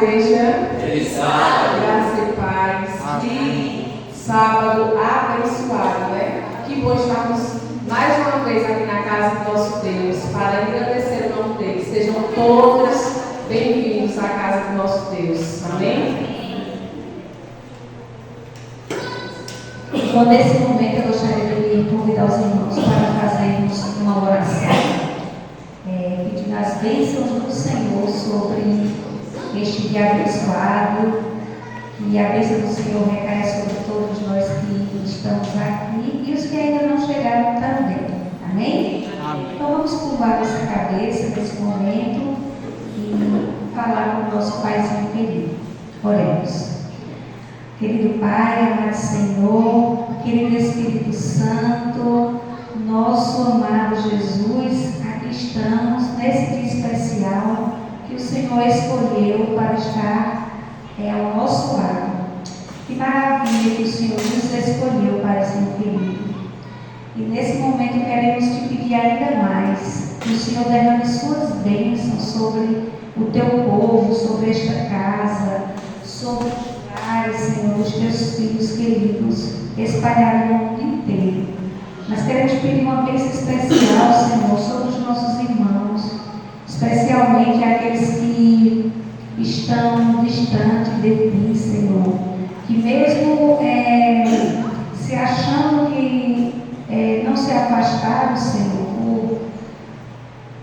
seja felicidade, graça e paz. amém. Que sábado abençoado, né? Que bom estarmos mais uma vez aqui na casa do nosso Deus para agradecer o nome dele. Sejam todos bem-vindos à casa do nosso Deus. Amém? Bom, nesse momento eu gostaria de convidar os irmãos para fazermos uma oração, pedindo as bênçãos do Senhor sobre este dia abençoado, que a bênção do Senhor recaia sobre todos nós que estamos aqui e os que ainda não chegaram também. Amém? Amém. Então vamos curvar nossa cabeça nesse momento e falar com o nosso Paizinho querido. Oremos. Querido Pai, amado Senhor, querido Espírito Santo, nosso amado Jesus, aqui estamos nesse dia especial que o Senhor escolheu para estar ao nosso lado. Que maravilha que o Senhor nos escolheu para ser querido. E nesse momento queremos te pedir ainda mais que o Senhor derrame suas bênçãos sobre o teu povo, sobre esta casa, sobre Senhor, os teus filhos queridos espalhados no mundo inteiro. Nós queremos pedir uma bênção especial, Senhor, sobre os nossos irmãos, especialmente aqueles que estão distantes de ti, Senhor, que mesmo se achando que não se afastaram, Senhor,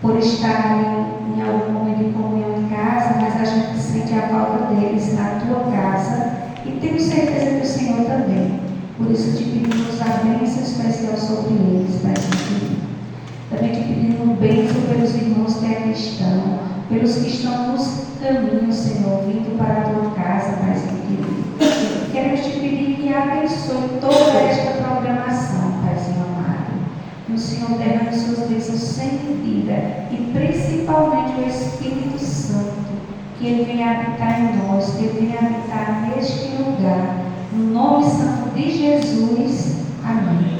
por estarem em algum momento de comunhão em casa, mas a gente sente a falta deles na tua casa e tenho certeza que o Senhor também. Por isso te pedimos a bênção especial sobre eles, Pai querido. Também te pedimos bênção pelos irmãos que aqui estão, pelos que estão nos caminhos, Senhor, vindo para a tua casa, Pai querido. Queremos te pedir que abençoe toda esta programação, Paizinho amado. Que o Senhor derrame suas bênçãos sem medida e principalmente o Espírito Santo, que Ele venha habitar em nós, que Ele venha habitar neste lugar. No nome santo de Jesus. Amém.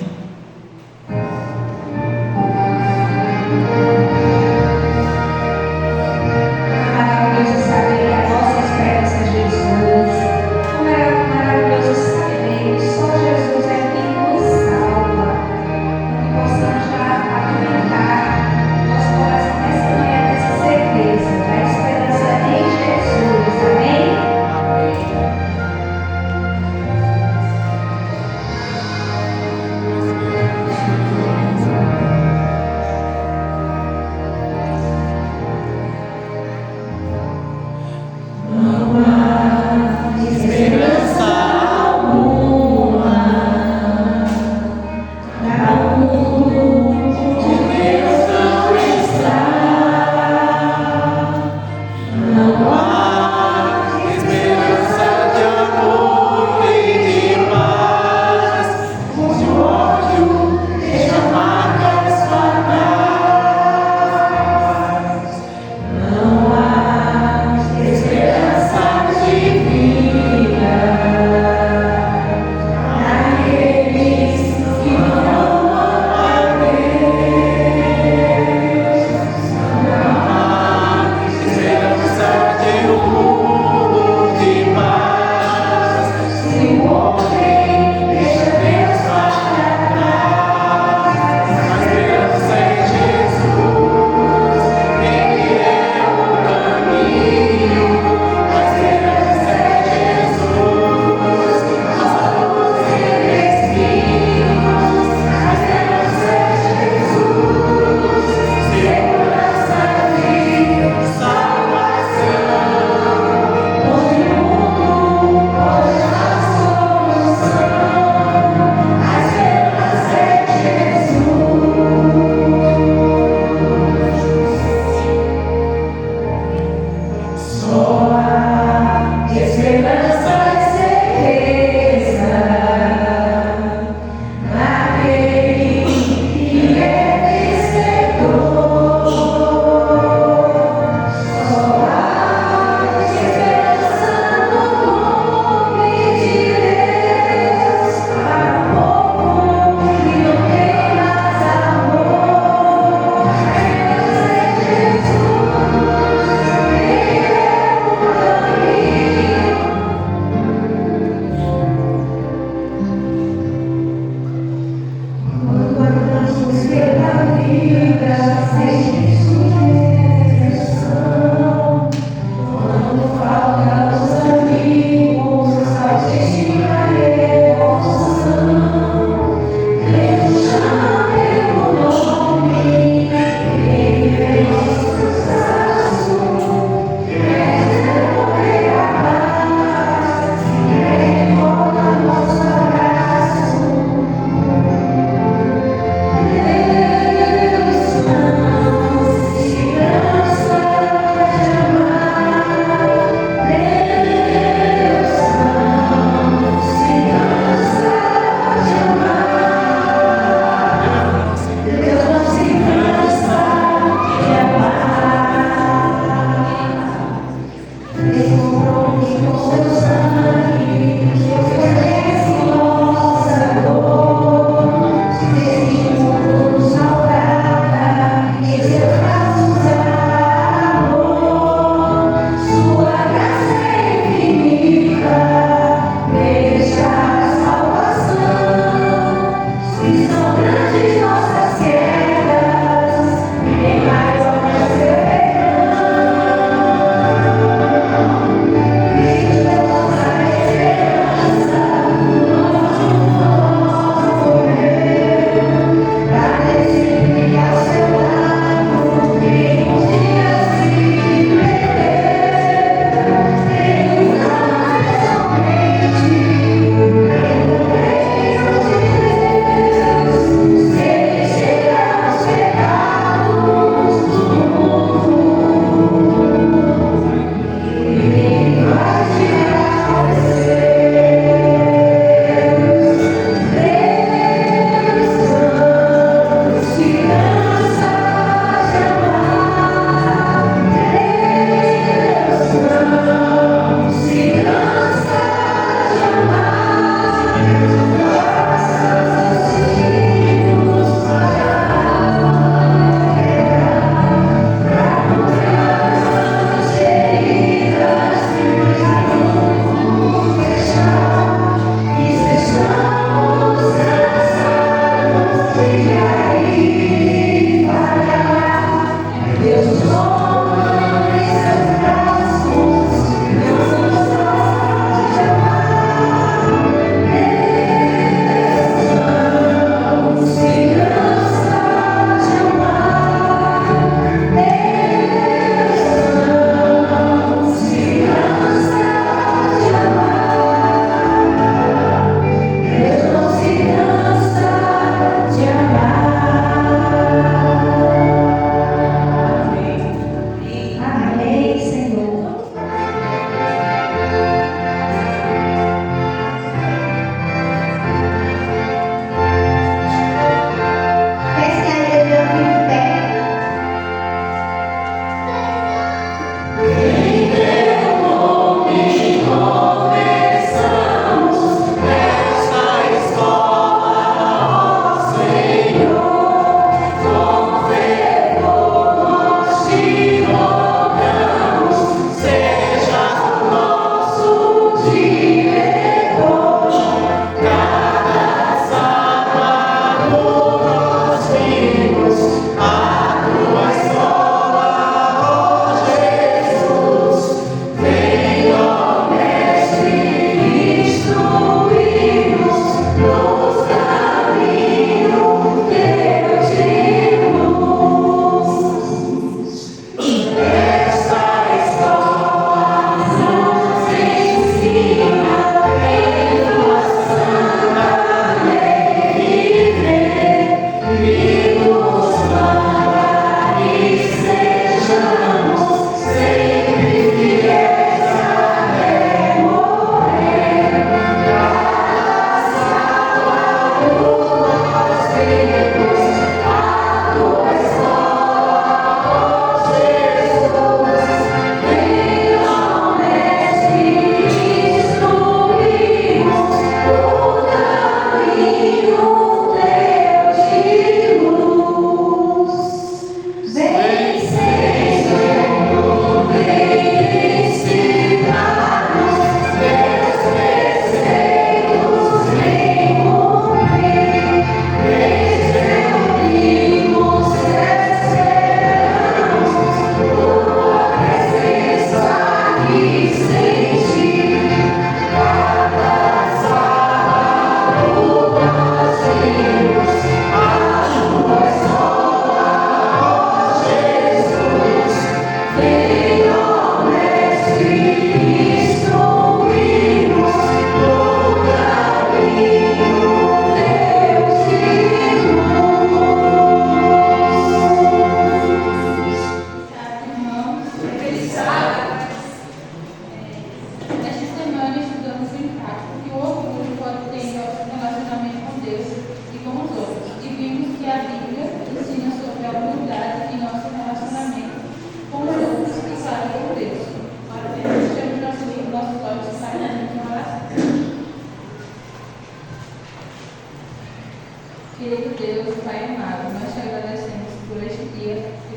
Maravilhoso saber que a nossa esperança é Jesus. Como é maravilhoso saber que só Jesus é quem nos salva. Que possamos já alimentar nosso coração nessa manhã, nessa certeza da esperança em Jesus. Amém?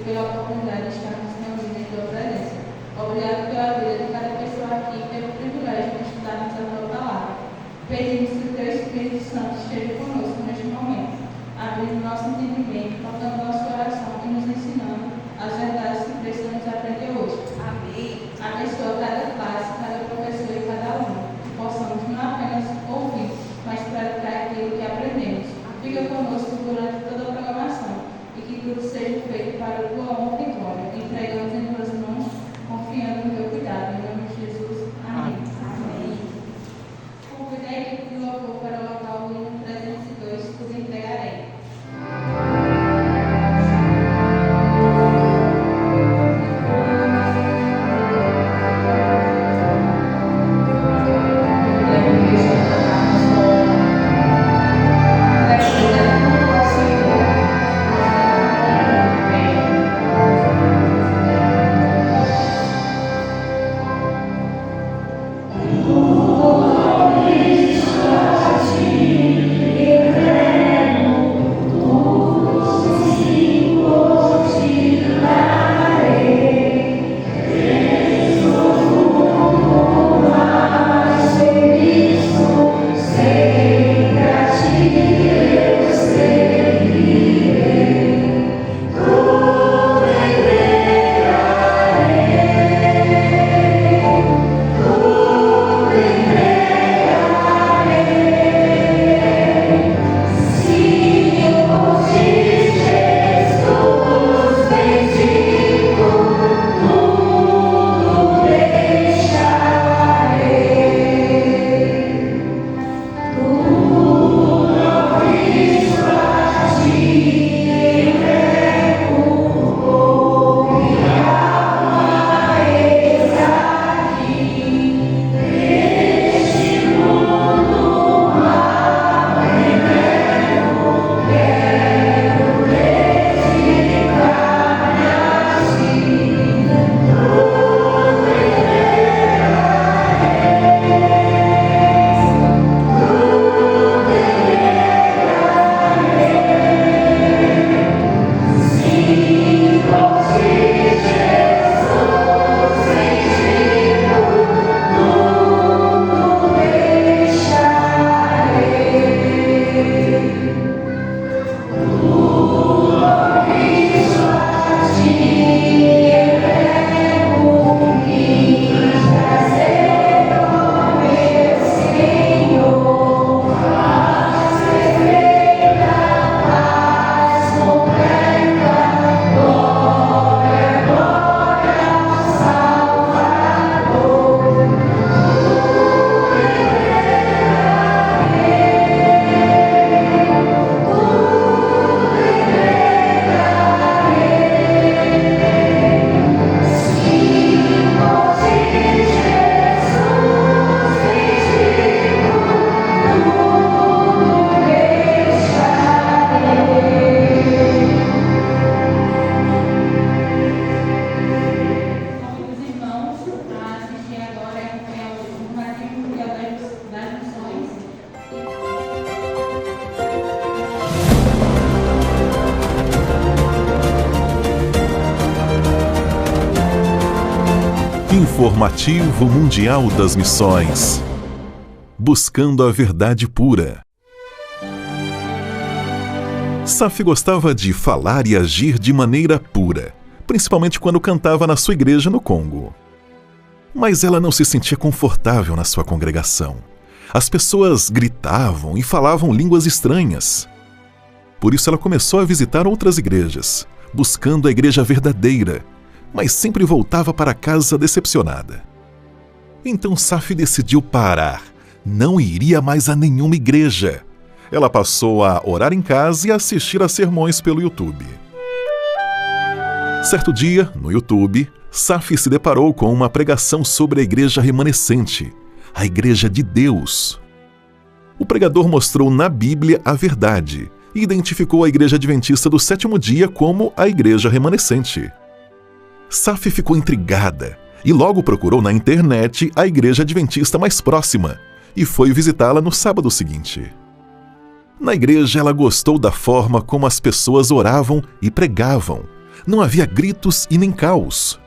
pela oportunidade de estarmos reunidos em tua presença. Obrigado pela vida de cada pessoa aqui e pelo privilégio de estudarmos a tua palavra. Pedimos que o teu Espírito Santo esteja conosco neste momento, abrindo nosso entendimento, tocando nosso coração e nos ensinando as verdades que precisamos aprender hoje. Amém. Abençoa cada classe, cada professor e cada aluno, que possamos não apenas ouvir, mas praticar aquilo que aprendemos. Fica conosco durante toda a programação e que tudo seja feito para a tua honra e glória. Entregamos em tuas mãos, confiando no teu cuidado. Em nome de Jesus. Amém. Amém. Convido a equipe de louvor para louvar o hino 302, tudo entregarei. Informativo Mundial das Missões. Buscando a verdade pura. Saf gostava de falar e agir de maneira pura, principalmente quando cantava na sua igreja no Congo. Mas ela não se sentia confortável na sua congregação. As pessoas gritavam e falavam línguas estranhas. Por isso ela começou a visitar outras igrejas, buscando a igreja verdadeira, mas sempre voltava para casa decepcionada. Então Saf decidiu parar, não iria mais a nenhuma igreja. Ela passou a orar em casa e a assistir a sermões pelo YouTube. Certo dia, no YouTube, Saf se deparou com uma pregação sobre a igreja remanescente, a igreja de Deus. O pregador mostrou na Bíblia a verdade e identificou a igreja adventista do sétimo dia como a igreja remanescente. Saf ficou intrigada e logo procurou na internet a igreja adventista mais próxima e foi visitá-la no sábado seguinte. Na igreja, ela gostou da forma como as pessoas oravam e pregavam, Não havia gritos e nem caos.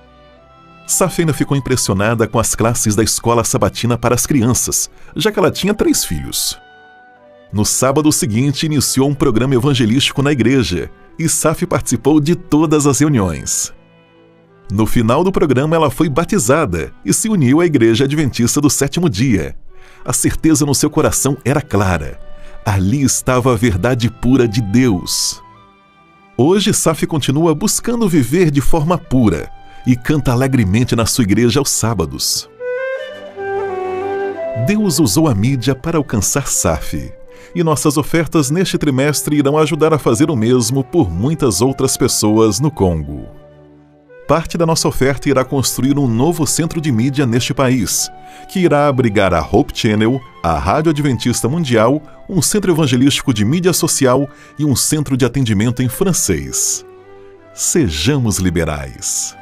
Safi ainda ficou impressionada com as classes da escola sabatina para as crianças, já que ela tinha 3 filhos. No sábado seguinte, iniciou um programa evangelístico na igreja e Safi participou de todas as reuniões. No final do programa, ela foi batizada e se uniu à Igreja Adventista do Sétimo Dia. A certeza no seu coração era clara. Ali estava a verdade pura de Deus. Hoje, Safi continua buscando viver de forma pura e canta alegremente na sua igreja aos sábados. Deus usou a mídia para alcançar Safi, e nossas ofertas neste trimestre irão ajudar a fazer o mesmo por muitas outras pessoas no Congo. Parte da nossa oferta irá construir um novo centro de mídia neste país, que irá abrigar a Hope Channel, a Rádio Adventista Mundial, um centro evangelístico de mídia social e um centro de atendimento em francês. Sejamos liberais.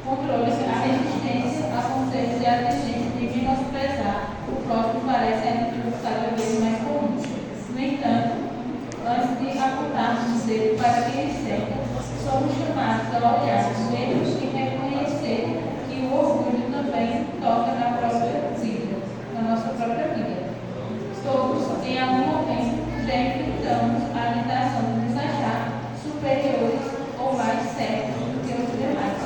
Controle-se a resistência a conselhos e a tendência de menosprezar o próximo parece ainda cada vez mais comum. No entanto, antes de apontarmos o dedo para quem cerca, somos chamados a olhar os erros e reconhecer que o orgulho também toca na própria vida, na nossa própria vida. Todos, em algum momento, já enfrentamos a limitação de nos achar superiores ou mais certos do que os demais.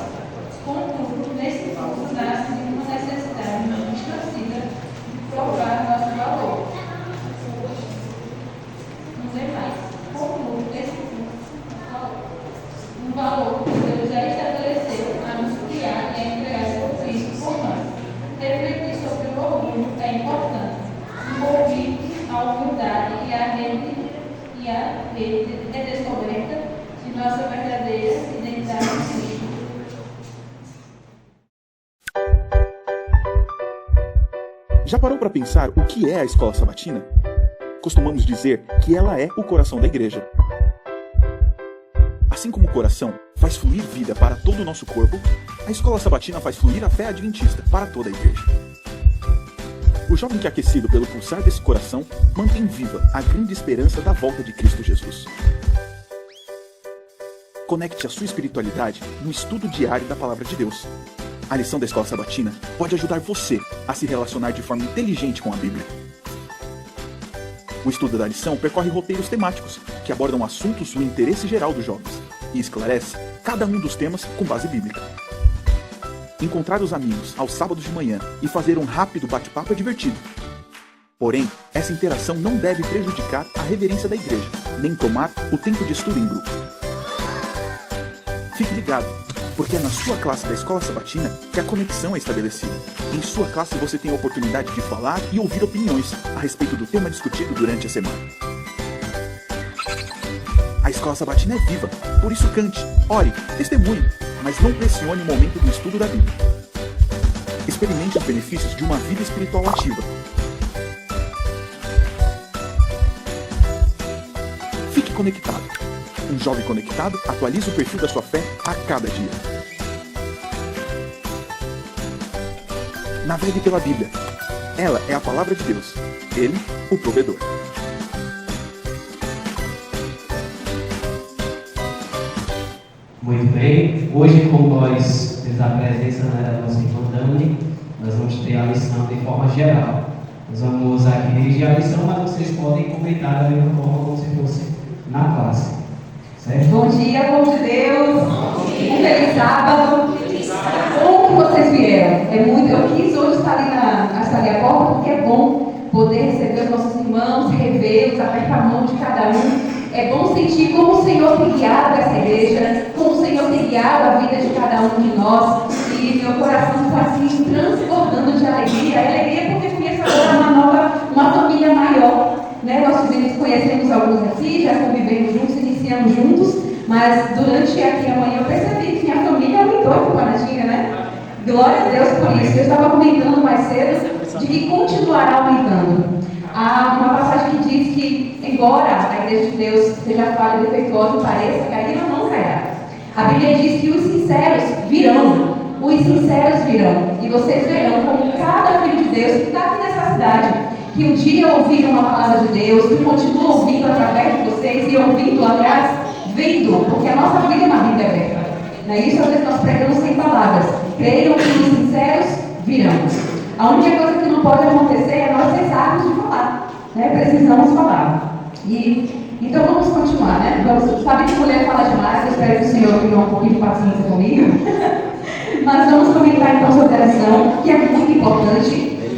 Contudo, nesse curso nasce uma necessidade distorcida de provar nosso valor. Não tem mais. Contudo, esse curso, um valor que Deus já estabeleceu a nos criar e a entregar seu Cristo por nós. Refletir sobre o orgulho é importante. Envolver a humildade e a redescoberta de nossa verdadeira identidade em Cristo. Já parou para pensar o que é a escola sabatina? Costumamos dizer que ela é o coração da igreja. Assim como o coração faz fluir vida para todo o nosso corpo, a escola sabatina faz fluir a fé adventista para toda a igreja. O jovem que é aquecido pelo pulsar desse coração mantém viva a grande esperança da volta de Cristo Jesus. Conecte a sua espiritualidade no estudo diário da Palavra de Deus. A lição da escola sabatina pode ajudar você a se relacionar de forma inteligente com a Bíblia. O estudo da lição percorre roteiros temáticos que abordam assuntos do interesse geral dos jovens e esclarece cada um dos temas com base bíblica. Encontrar os amigos aos sábados de manhã e fazer um rápido bate-papo é divertido. Porém, essa interação não deve prejudicar a reverência da igreja, nem tomar o tempo de estudo em grupo. Fique ligado, porque é na sua classe da escola sabatina que a conexão é estabelecida. Em sua classe você tem a oportunidade de falar e ouvir opiniões a respeito do tema discutido durante a semana. A escola sabatina é viva, por isso cante, ore, testemunhe, mas não pressione o momento do estudo da Bíblia. Experimente os benefícios de uma vida espiritual ativa. Fique conectado. Um jovem conectado atualiza o perfil da sua fé a cada dia. Navegue pela Bíblia. Ela é a palavra de Deus. Ele, o provedor. Muito bem, hoje, como nós temos a presença da nossa irmã Dani, nós vamos ter a lição de forma geral. Nós vamos aqui dirigir a lição, mas vocês podem comentar da mesma forma como se fosse na classe. Certo? Bom dia, povo de Deus. Um feliz sábado. Como que vocês vieram? Eu quis hoje estar ali à porta porque é bom poder receber os nossos irmãos, revê-los, apertar a mão de cada um. É bom sentir como o Senhor tem guiado essa igreja, como o Senhor tem guiado a vida de cada um de nós. E meu coração está assim transbordando de alegria. Alegria porque conheço agora uma família maior. Né? Nós conhecemos alguns aqui, já convivemos juntos, iniciamos juntos, mas durante aqui amanhã eu percebi que minha família aumentou em Paratinga, né? Glória a Deus por isso. Eu estava comentando mais cedo de que continuará aumentando. Há uma passagem que diz que, embora a igreja de Deus seja falha, defeituosa e pareça cair, ela não cairá. A Bíblia diz que os sinceros virão. Os sinceros virão. E vocês verão como cada filho de Deus que está aqui nessa cidade, que um dia ouviram uma palavra de Deus, que continua ouvindo através de vocês e ouvindo, aliás, vendo, porque a nossa vida é uma Bíblia aberta. Não é isso? Às vezes nós pregamos sem palavras. Creiam que os sinceros virão. A única coisa que não pode acontecer é nós cessarmos de falar. Né? Precisamos falar. Então vamos continuar, né? Sabe que mulher fala demais, eu espero que o Senhor tenha um pouquinho de paciência comigo. Mas vamos comentar então sobre a lição, que é muito importante.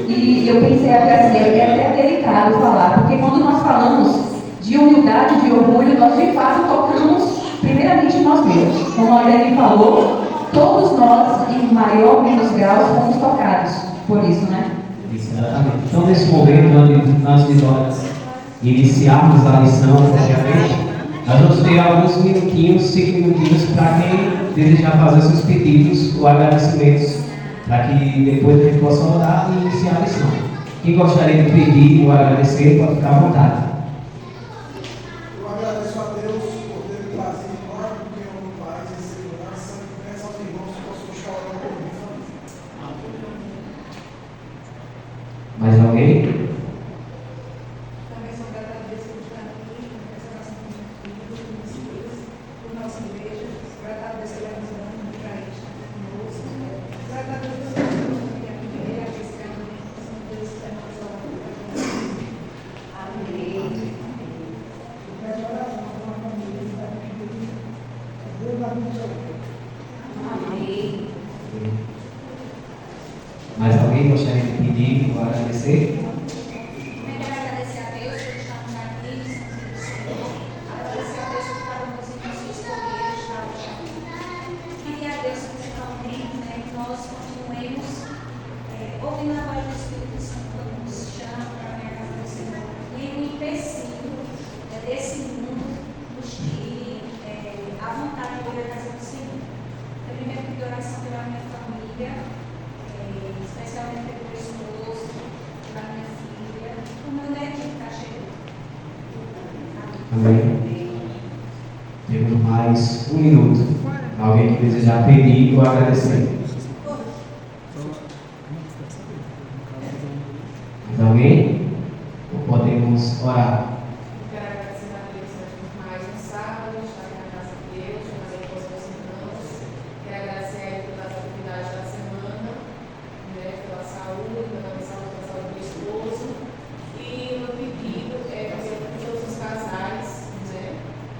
E eu pensei até assim, é até delicado falar, porque quando nós falamos de humildade, de orgulho, nós de fato tocamos primeiramente nós mesmos. Como a Aurélio falou, todos nós, em maior ou menos grau, fomos tocados por isso, né? Exatamente. Então, nesse momento, antes de nós iniciarmos a lição, obviamente, nós vamos ter alguns minutinhos, 5 minutinhos, para quem desejar fazer seus pedidos ou agradecimentos, para que depois a gente possa orar e iniciar a lição. Quem gostaria de pedir ou agradecer, pode ficar à vontade. Eu agradeço a Deus por ter me trazido mais do que um paz e segurança. Peço aos irmãos que possam estar orando Mais alguém gostaria de pedir ou agradecer? Quero agradecer a Deus por estarmos aqui, agradecer a Deus por cada um dos irmãos que escolheram estar hoje aqui. Pedir a Deus principalmente, que nós continuemos ouvindo a voz do Espírito Santo quando nos chama para a minha casa do Senhor. E o empecilho desse mundo nos tire a vontade de ir à casa do Senhor. Eu primeiro pedir oração pela minha família, especialmente pelo meu esposo, pela minha filha, o meu netinho que está chegando. Amém. Temos mais 1 minuto. Alguém que desejar pedir ou agradecer? Mais alguém? Ou podemos orar? Quero agradecer a Deus mais um sábado, estar aqui na casa de Deus, fazer com os meus irmãos. Quero agradecer a Ele pelas atividades da semana, pela saúde, da saúde do esposo. E o meu pedido é fazer com todos os casais,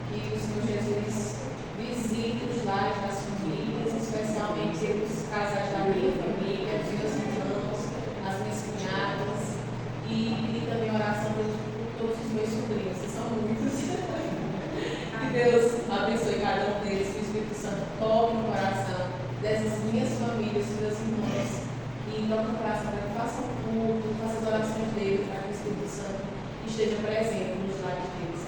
que o Senhor Jesus visite os lares das famílias, especialmente os casais da minha família, dos meus irmãos, as minhas cunhadas. E pedir também oração por todos os meus sobrinhos, que são muitos. Que Deus abençoe cada um deles, que o Espírito Santo toque no coração dessas minhas famílias, dos meus irmãos, e toque no coração para que façam culto, façam as orações deles, para que o Espírito Santo esteja presente nos lares deles.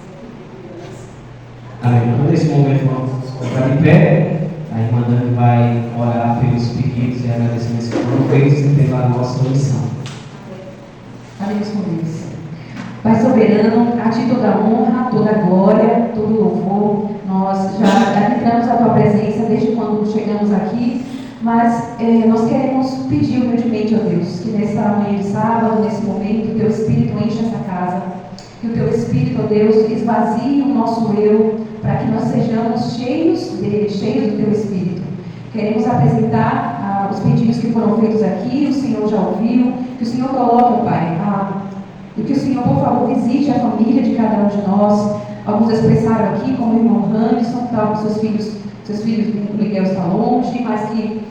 Amém. Então, nesse momento, vamos colocar de pé. A irmã Dani vai orar pelos pedidos e agradecimentos que foram feitos e pela nossa missão. Amém com Deus. Pai soberano, a Ti toda a honra, toda a glória, todo o louvor. Nós já entramos à Tua presença desde quando chegamos aqui, mas nós queremos pedir humildemente, ó Deus, que nessa manhã de sábado, nesse momento, o Teu Espírito enche essa casa, que o Teu Espírito, ó Deus, esvazie o nosso eu, para que nós sejamos cheios dele, cheios do Teu Espírito. Queremos apresentar os pedidos que foram feitos aqui, o Senhor já ouviu, que o Senhor coloque, Pai, e que o Senhor, por favor, visite a família de cada um de nós. Alguns expressaram aqui, como o irmão Randerson, que estava com seus filhos, o Miguel está longe, mas que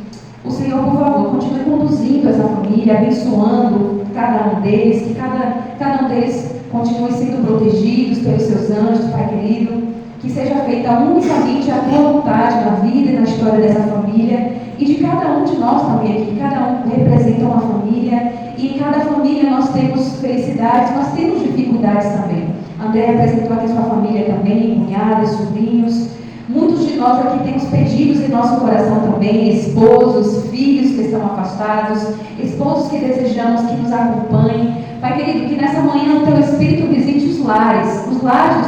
o Senhor, por favor, continue conduzindo essa família, abençoando cada um deles, que cada um deles continue sendo protegidos pelos seus anjos, Pai querido. Que seja feita unicamente a Tua vontade na vida e na história dessa família e de cada um de nós também aqui. Cada um representa uma família e em cada família nós temos felicidades, nós temos dificuldades também. André apresentou aqui sua família também, cunhadas, sobrinhos. Muitos de nós aqui temos pedidos em nosso coração também, esposos, filhos que estão afastados, esposos que desejamos que nos acompanhem. Pai querido, que nessa manhã o Teu Espírito visite os lares dos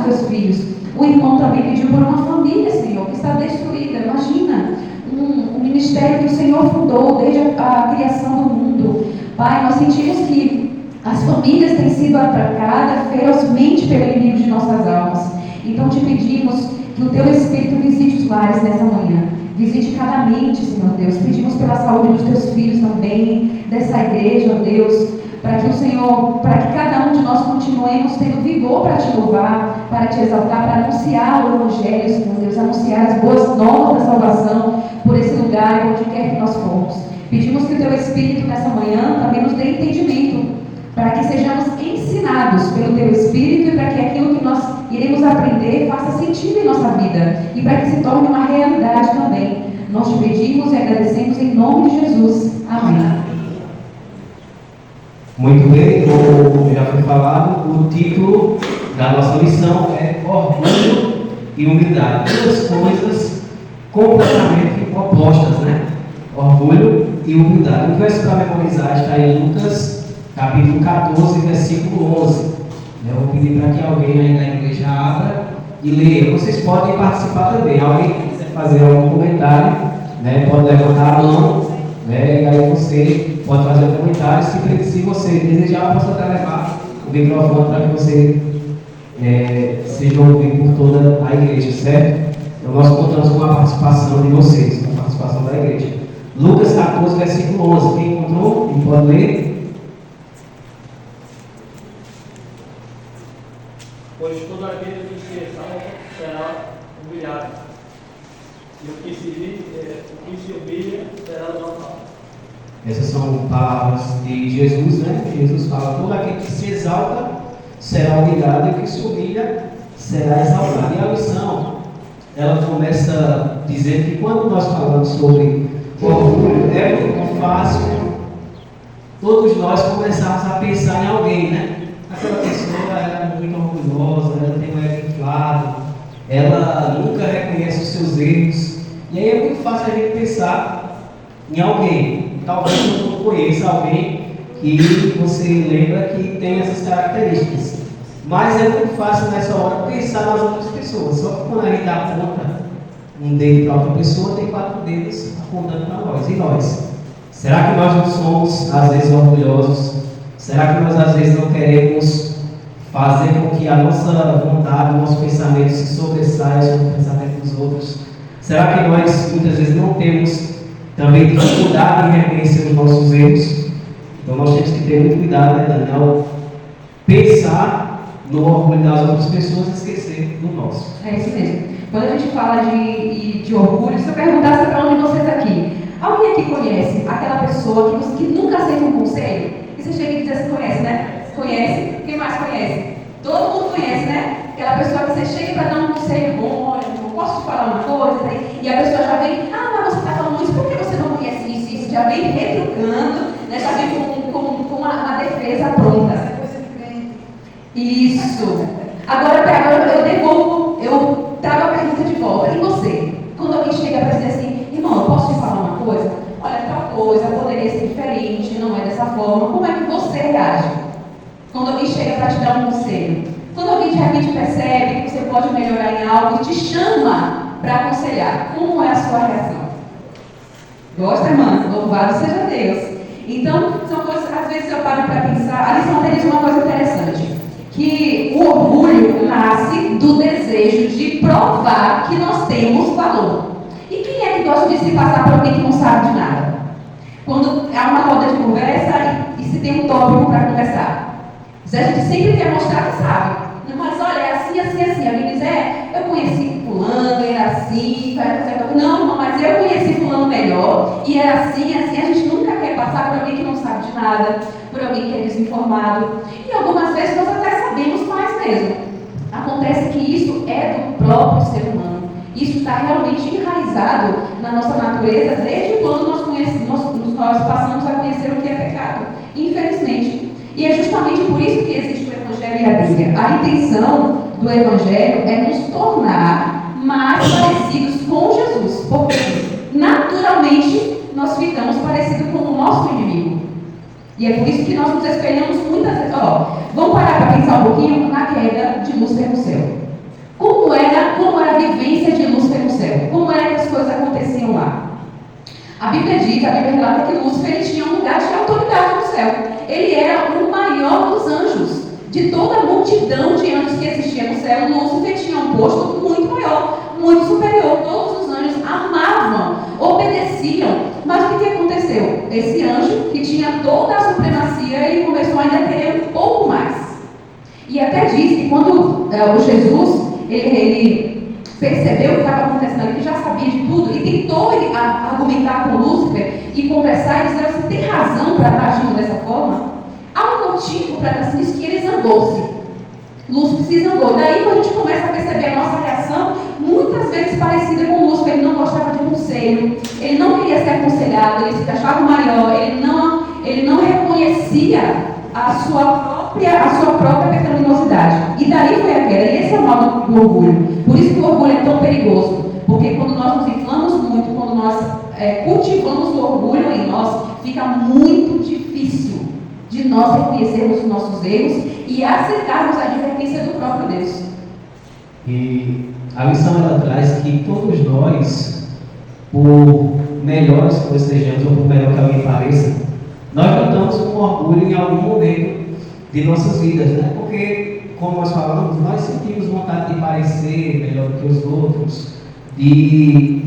Teus filhos. O irmão também pediu por uma família, Senhor, que está destruída. Imagina, um ministério que o Senhor fundou desde a criação do mundo. Pai, nós sentimos que as famílias têm sido atacadas ferozmente pelo inimigo de nossas almas. Então te pedimos que o Teu Espírito visite os lares nessa manhã. Visite cada mente, Senhor Deus. Pedimos pela saúde dos Teus filhos também, dessa igreja, ó Deus. Para que o Senhor, para que cada um de nós continuemos tendo vigor para Te louvar, para Te exaltar, para anunciar o Evangelho, Senhor Deus, anunciar as boas novas da salvação por esse lugar, onde quer que nós formos. Pedimos que o Teu Espírito nessa manhã também nos dê entendimento, para que sejamos ensinados pelo Teu Espírito e para que aquilo que nós iremos aprender faça sentido em nossa vida e para que se torne uma realidade também. Nós Te pedimos e agradecemos em nome de Jesus. Amém. Muito bem, como já foi falado, o título da nossa lição é Orgulho e Humildade. Duas coisas completamente opostas, né? Orgulho e humildade. O verso para memorizar está em Lucas, capítulo 14, versículo 11. Eu vou pedir para que alguém aí da igreja abra e leia. Vocês podem participar também. Alguém que quiser fazer algum comentário, né, pode levantar a mão, né, e aí você pode fazer um comentário. Se você desejar, posso até levar o microfone para que você seja ouvido por toda a igreja, certo? Então nós contamos com a participação de vocês, com a participação da igreja. Lucas 14. 14, versículo 11. Quem encontrou? Quem pode ler? Pois todo aquele que se exalta será humilhado, e o que se humilha será exaltado. Essas são palavras de Jesus, né? Jesus fala: todo aquele que se exalta será humilhado, e o que se humilha será exaltado. E a lição, ela começa dizendo que quando nós falamos sobre orgulho, é muito fácil todos nós começarmos a pensar em alguém, né? Aquela pessoa, ela é muito orgulhosa, ela tem um ego inflado, ela nunca reconhece os seus erros, e aí é muito fácil a gente pensar em alguém. Talvez você não conheça alguém que você lembra que tem essas características, mas é muito fácil nessa hora pensar nas outras pessoas. Só que quando a gente aponta um dedo para outra pessoa, tem 4 dedos apontando para nós. E nós? Será que nós não somos às vezes orgulhosos? Será que nós às vezes não queremos fazer com que a nossa vontade, o nosso pensamento se sobressaia sobre o pensamento dos outros? Será que nós muitas vezes não temos também dificuldade em reconhecer os nossos erros? Então nós temos que ter muito cuidado, né, Daniel? Pensar no orgulho das outras pessoas e esquecer do nosso. É isso mesmo. Quando a gente fala de orgulho, se eu perguntasse para um de vocês aqui, alguém aqui conhece aquela pessoa que nunca aceita um conselho? E você chega e diz assim: conhece, né? Conhece? Quem mais conhece? Todo mundo conhece, né? Aquela pessoa que você chega para dar um conselho bom: olha, eu posso te falar uma coisa? E a pessoa já vem: ah, mas você está falando isso, por que você não conhece isso? Isso já vem retrucando, né? Já vem com uma defesa pronta. Isso. Agora eu devolvo, eu trago a pergunta de volta. E você? Quando alguém chega para dizer assim: irmão, eu posso te falar uma coisa? Olha, tal coisa poderia ser diferente, não é dessa forma. Como é que você reage quando alguém chega para te dar um conselho? Quando alguém de repente percebe que você pode melhorar em algo e te chama para aconselhar, como é a sua reação? Gosta, irmã? Louvado seja Deus. Então, são coisas, às vezes eu paro para pensar. A lição deles é uma coisa interessante, que o orgulho nasce do desejo de provar que nós temos valor. E quem é que gosta de se passar por alguém que não sabe de nada? Quando há uma roda de conversa e se tem um tópico para conversar, a gente sempre quer mostrar que sabe. Mas olha, é assim, assim, assim. Alguém diz: eu conheci fulano, era assim, não, irmão, mas eu conheci fulano melhor, e era assim, assim. A gente nunca quer passar por alguém que não sabe de nada, por alguém que é desinformado. E algumas vezes nós até sabemos mais mesmo. Acontece que isso é do próprio ser humano. Isso está realmente enraizado na nossa natureza desde quando nós passamos a conhecer o que é pecado, infelizmente. E é justamente por isso que existe o Evangelho e a Bíblia. A intenção do Evangelho é nos tornar mais parecidos com Jesus, porque naturalmente nós ficamos parecidos com o nosso inimigo. E é por isso que nós nos espelhamos muitas vezes. Vamos parar para pensar um pouquinho na queda de Lúcifer no céu. Como era a vivência de Lúcifer no céu? Como era que as coisas aconteciam lá? A Bíblia relata que Lúcifer ele tinha um lugar de autoridade no céu. Ele era o maior dos anjos. De toda a multidão de anjos que existia no céu, Lúcifer tinha um posto muito maior, muito superior. Todos os anjos amavam, obedeciam. Mas o que aconteceu? Esse anjo, que tinha toda a supremacia, ele começou ainda a querer um pouco mais. E até diz que quando o Jesus, ele percebeu o que estava acontecendo ali, que já sabia de tudo, e tentou argumentar com Lúcifer e conversar e dizer: você tem razão para estar agindo dessa forma? Há um motivo para estar assim, que ele zangou-se. Lúcifer se zangou. Daí quando a gente começa a perceber a nossa reação, muitas vezes parecida com Lúcifer. Ele não gostava de conselho, ele não queria ser aconselhado, ele se achava maior, ele não reconhecia a sua própria pecaminosidade. E daí foi a queda. E esse é o mal do orgulho. Por isso que o orgulho é tão perigoso. Porque quando nós nos inflamos muito, quando nós cultivamos o orgulho em nós, fica muito difícil de nós reconhecermos os nossos erros e aceitarmos a advertência do próprio Deus. E a lição ela traz que todos nós, por melhores que nós sejamos, ou por melhor que alguém pareça, nós lutamos com orgulho em algum momento de nossas vidas, né? Porque, como nós falamos, nós sentimos vontade de parecer melhor do que os outros, de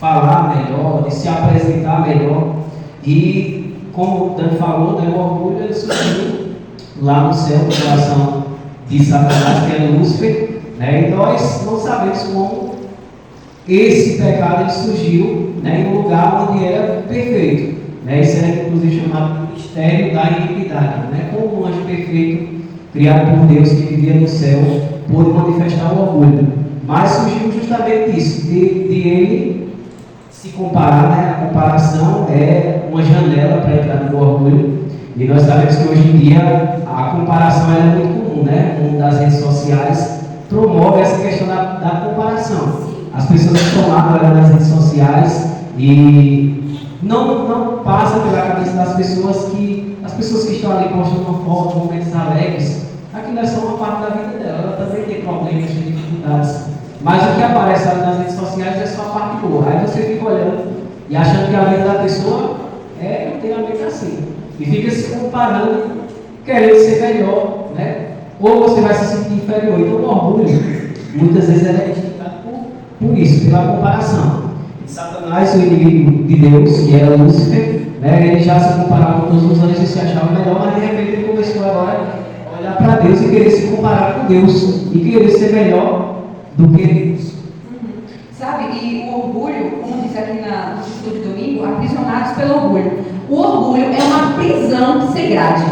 falar melhor, de se apresentar melhor. E, como o Dani falou, o orgulho ele surgiu lá no céu, no coração de Satanás, que é Lúcifer, né? E nós não sabemos como esse pecado ele surgiu, né, em um lugar onde era perfeito, né? Isso era inclusive chamado de mistério da iniquidade, né? Como um anjo perfeito criado por Deus que vivia no céu pôde manifestar o orgulho, mas surgiu justamente isso, de ele se comparar, né? A comparação é uma janela para entrar no orgulho, e nós sabemos que hoje em dia a comparação é muito comum, né? Um das redes sociais promove essa questão da comparação. As pessoas estão lá olhando nas redes sociais e não passa pela cabeça das pessoas que as pessoas que estão ali postando uma foto, momentos alegres, aquilo é só uma parte da vida dela. Ela também tem problemas, tem dificuldades, mas o que aparece ali nas redes sociais é só a parte boa. Aí você fica olhando e achando que a vida da pessoa é inteiramente assim e fica se comparando, querendo ser melhor, né? Ou você vai se sentir inferior. Então o orgulho muitas vezes é identificado por isso, pela comparação. Satanás, o inimigo de Deus, que era Lúcifer, né, ele já se comparava com todos os anjos e se achava melhor, mas de repente ele começou agora a olhar para Deus e querer se comparar com Deus e querer ser melhor do que Deus. Sabe, e o orgulho, como diz aqui no título de domingo, aprisionados pelo orgulho. O orgulho é uma prisão sem grade.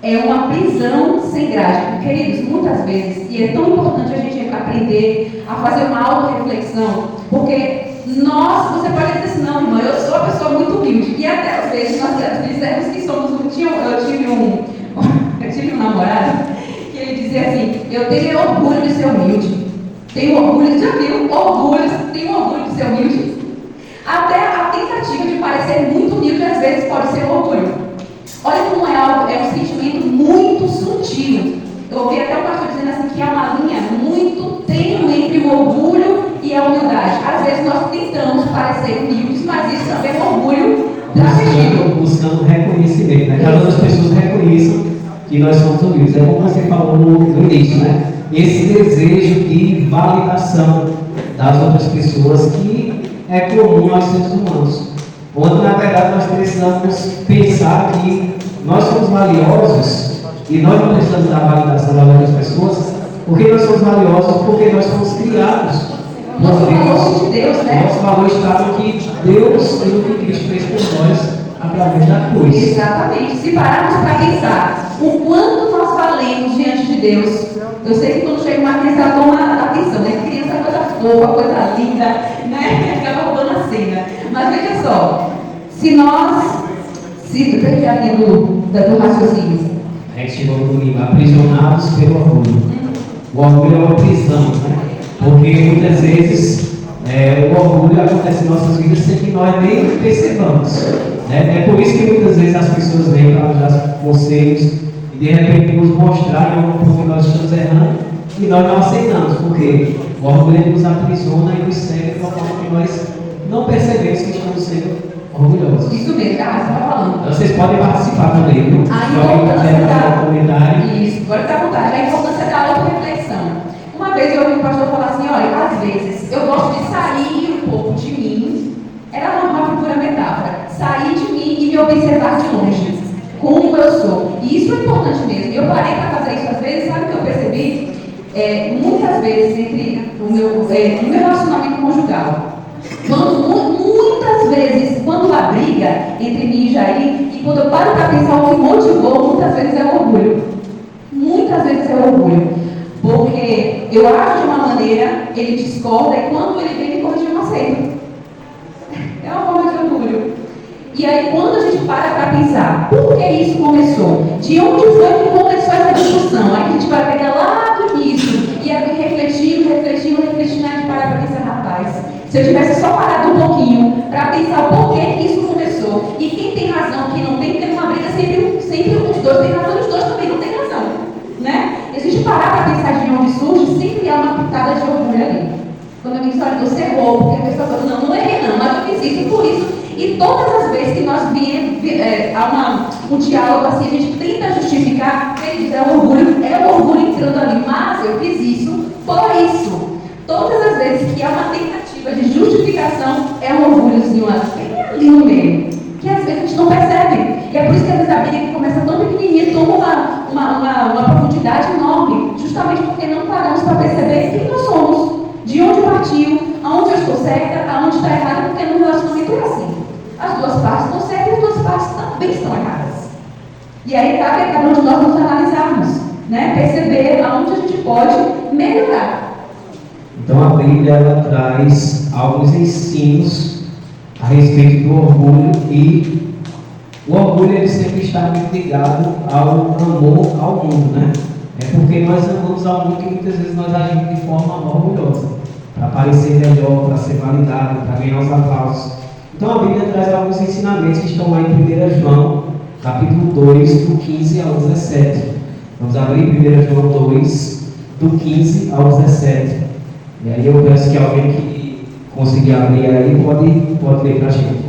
É uma prisão sem grade. Queridos, muitas vezes, e é tão importante a gente aprender a fazer uma auto-reflexão, porque você pode dizer assim, não, irmã, eu sou uma pessoa muito humilde. E até às vezes nós dizemos que somos humildes. Eu tive um namorado que ele dizia assim, eu tenho orgulho de ser humilde. Tenho orgulho, já viu? Tenho orgulho de ser humilde. Até a tentativa de parecer muito humilde às vezes pode ser orgulho. Olha como é um sentimento muito sutil. Eu ouvi até o pastor dizendo assim que é uma linha muito tênue entre o orgulho e a humildade. Às vezes nós tentamos parecer humildes, mas isso também é um orgulho travestido. Buscando reconhecimento, né? Que as outras pessoas reconheçam que nós somos humildes. É como você falou no início, né? Esse desejo de validação das outras pessoas que é comum aos seres humanos. Onde, na verdade, nós precisamos pensar que nós somos valiosos e nós não precisamos da validação das outras pessoas, porque nós somos valiosos, porque nós somos criados por Deus, né? Nosso valor está no que Deus e no que Cristo fez por nós através da cruz. Exatamente. Se pararmos para pensar o quanto nós valemos diante de Deus, eu sei que quando chega uma criança, ela toma atenção, né? Criança é coisa fofa, coisa linda, né? Acaba roubando a cena. Mas veja só, se perder a linha do raciocínio. A gente chegou no domingo, aprisionados pelo orgulho. O orgulho é uma prisão, né? Porque muitas vezes o orgulho acontece em nossas vidas sem que nós nem percebamos. Né? É por isso que muitas vezes as pessoas vêm para nos dar conselhos e de repente nos mostrar em algum ponto que nós estamos errando e nós não aceitamos, porque o orgulho nos aprisiona e nos segue de uma forma que nós não percebemos que estamos sendo orgulhosos. Isso mesmo, você estava falando. Vocês podem participar também, viu? Se alguém quiser dar um comentário. Isso, agora está à vontade. A importância da auto-reflexão. Uma vez eu ouvi um pastor falar assim, olha, às vezes eu gosto de sair um pouco de mim, era uma figura metáfora, sair de mim e me observar de longe, como eu sou. E isso é importante mesmo. Eu parei para fazer isso às vezes, sabe o que eu percebi? Muitas vezes entre no meu relacionamento conjugal, muitas vezes, quando há briga entre mim e Jair, e quando eu paro para pensar o que motivou, muitas vezes é orgulho. Muitas vezes é orgulho. Porque eu acho de uma maneira, ele discorda, e quando ele vem me corrigir, eu não aceito. É uma forma de orgulho. E aí, quando a gente para pensar, por que isso começou? De onde foi que começou essa discussão? Aí a gente vai pegar lá do início, e aí refletindo, aí a gente para para pensar, rapaz, se eu tivesse só parado um pouquinho para pensar o porquê que isso começou, e quem tem razão, quem não tem, porque numa briga sempre os dois têm razão, os dois também não têm razão, né? E se a gente parar para pensar de onde surge, sempre há uma pitada de orgulho ali. Quando alguém fala que você errou, porque a pessoa fala, não errei não, mas eu fiz isso por isso. E todas as vezes que nós há um diálogo assim, a gente tenta justificar, é o orgulho entrando ali, mas eu fiz isso por isso. Todas as vezes que há uma tentativa tentativa de justificação é um orgulhozinho ali no meio, que às vezes a gente não percebe. E é por isso que às vezes a Bíblia, que começa tão pequenininha, toma uma profundidade enorme, justamente porque não paramos para perceber quem nós somos, de onde partiu, aonde eu estou certa, aonde está errado, porque no relacionamento é assim. As duas partes estão certas e as duas partes também estão erradas. E aí cabe a cada um de nós nos analisarmos, né? Perceber aonde a gente pode melhorar. Então a Bíblia ela traz alguns ensinos a respeito do orgulho, e o orgulho ele sempre está muito ligado ao amor ao mundo, né? É porque nós amamos ao mundo que muitas vezes nós agimos de forma orgulhosa, para parecer melhor, para ser validado, para ganhar os aplausos. Então a Bíblia traz alguns ensinamentos que estão lá em 1 João, capítulo 2, do 15 ao 17. Vamos abrir 1 João 2, do 15 ao 17. E aí eu peço que alguém que conseguir abrir aí pode ler para a gente.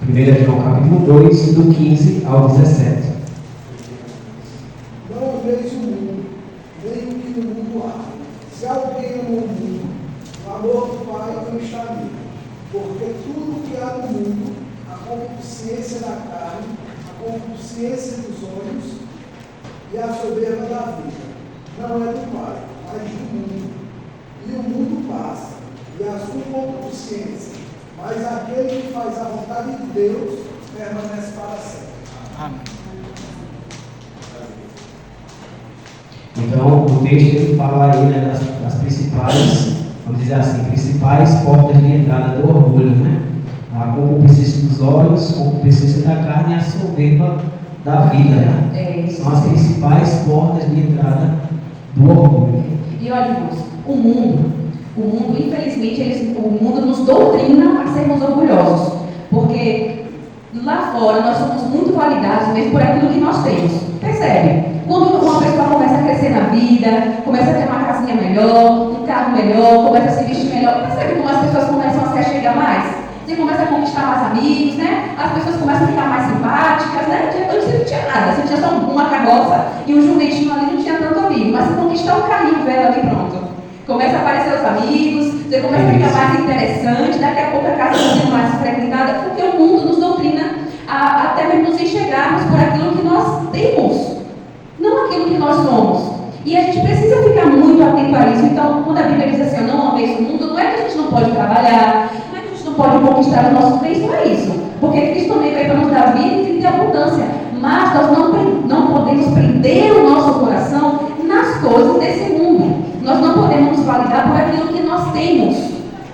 1 João capítulo 2, do 15 ao 17. Não ameis o mundo, nem o que no mundo há. Se alguém ama o mundo, o amor do Pai não está nele. Porque tudo que há no mundo, a concupiscência da carne, a concupiscência dos olhos e a soberba da vida, não é do Pai, mas do mundo. E o mundo passa, e a sua concupiscência, mas aquele que faz a vontade de Deus permanece para sempre. Amém. Então o texto ele fala aí, né, das principais, vamos dizer assim, principais portas de entrada do orgulho, né? A concupiscência dos olhos, a concupiscência da carne e a soberba da vida, né? São as principais portas de entrada do orgulho. E olha, irmãos, o mundo, infelizmente, o mundo nos doutrina a sermos orgulhosos, porque lá fora nós somos muito validados mesmo por aquilo que nós temos. Percebe? Quando uma pessoa começa a crescer na vida, começa a ter uma casinha melhor, um carro melhor, começa a se vestir melhor, percebe como as pessoas começam a se achegar mais? Você começa a conquistar mais amigos, né? As pessoas começam a ficar mais simpáticas, né? Antes você não tinha nada, você tinha só uma carroça e um jumentinho ali, não tinha tanto amigo. Mas se conquistar um carrinho velho ali, pronto. Começa a aparecer os amigos, você começa a ficar mais interessante, daqui a pouco a casa está sendo mais frequentada, porque o mundo nos doutrina a até mesmo nos enxergarmos por aquilo que nós temos, não aquilo que nós somos. E a gente precisa ficar muito atento a isso. Então, quando a Bíblia diz assim, eu não amei o mundo, não é que a gente não pode trabalhar, não é que a gente não pode conquistar os nossos bens, não é isso. Porque Cristo também veio para nos dar vida e vida de abundância. Mas nós não podemos prender o nosso coração nas coisas desse mundo. Nós não podemos nos validar por aquilo que nós temos.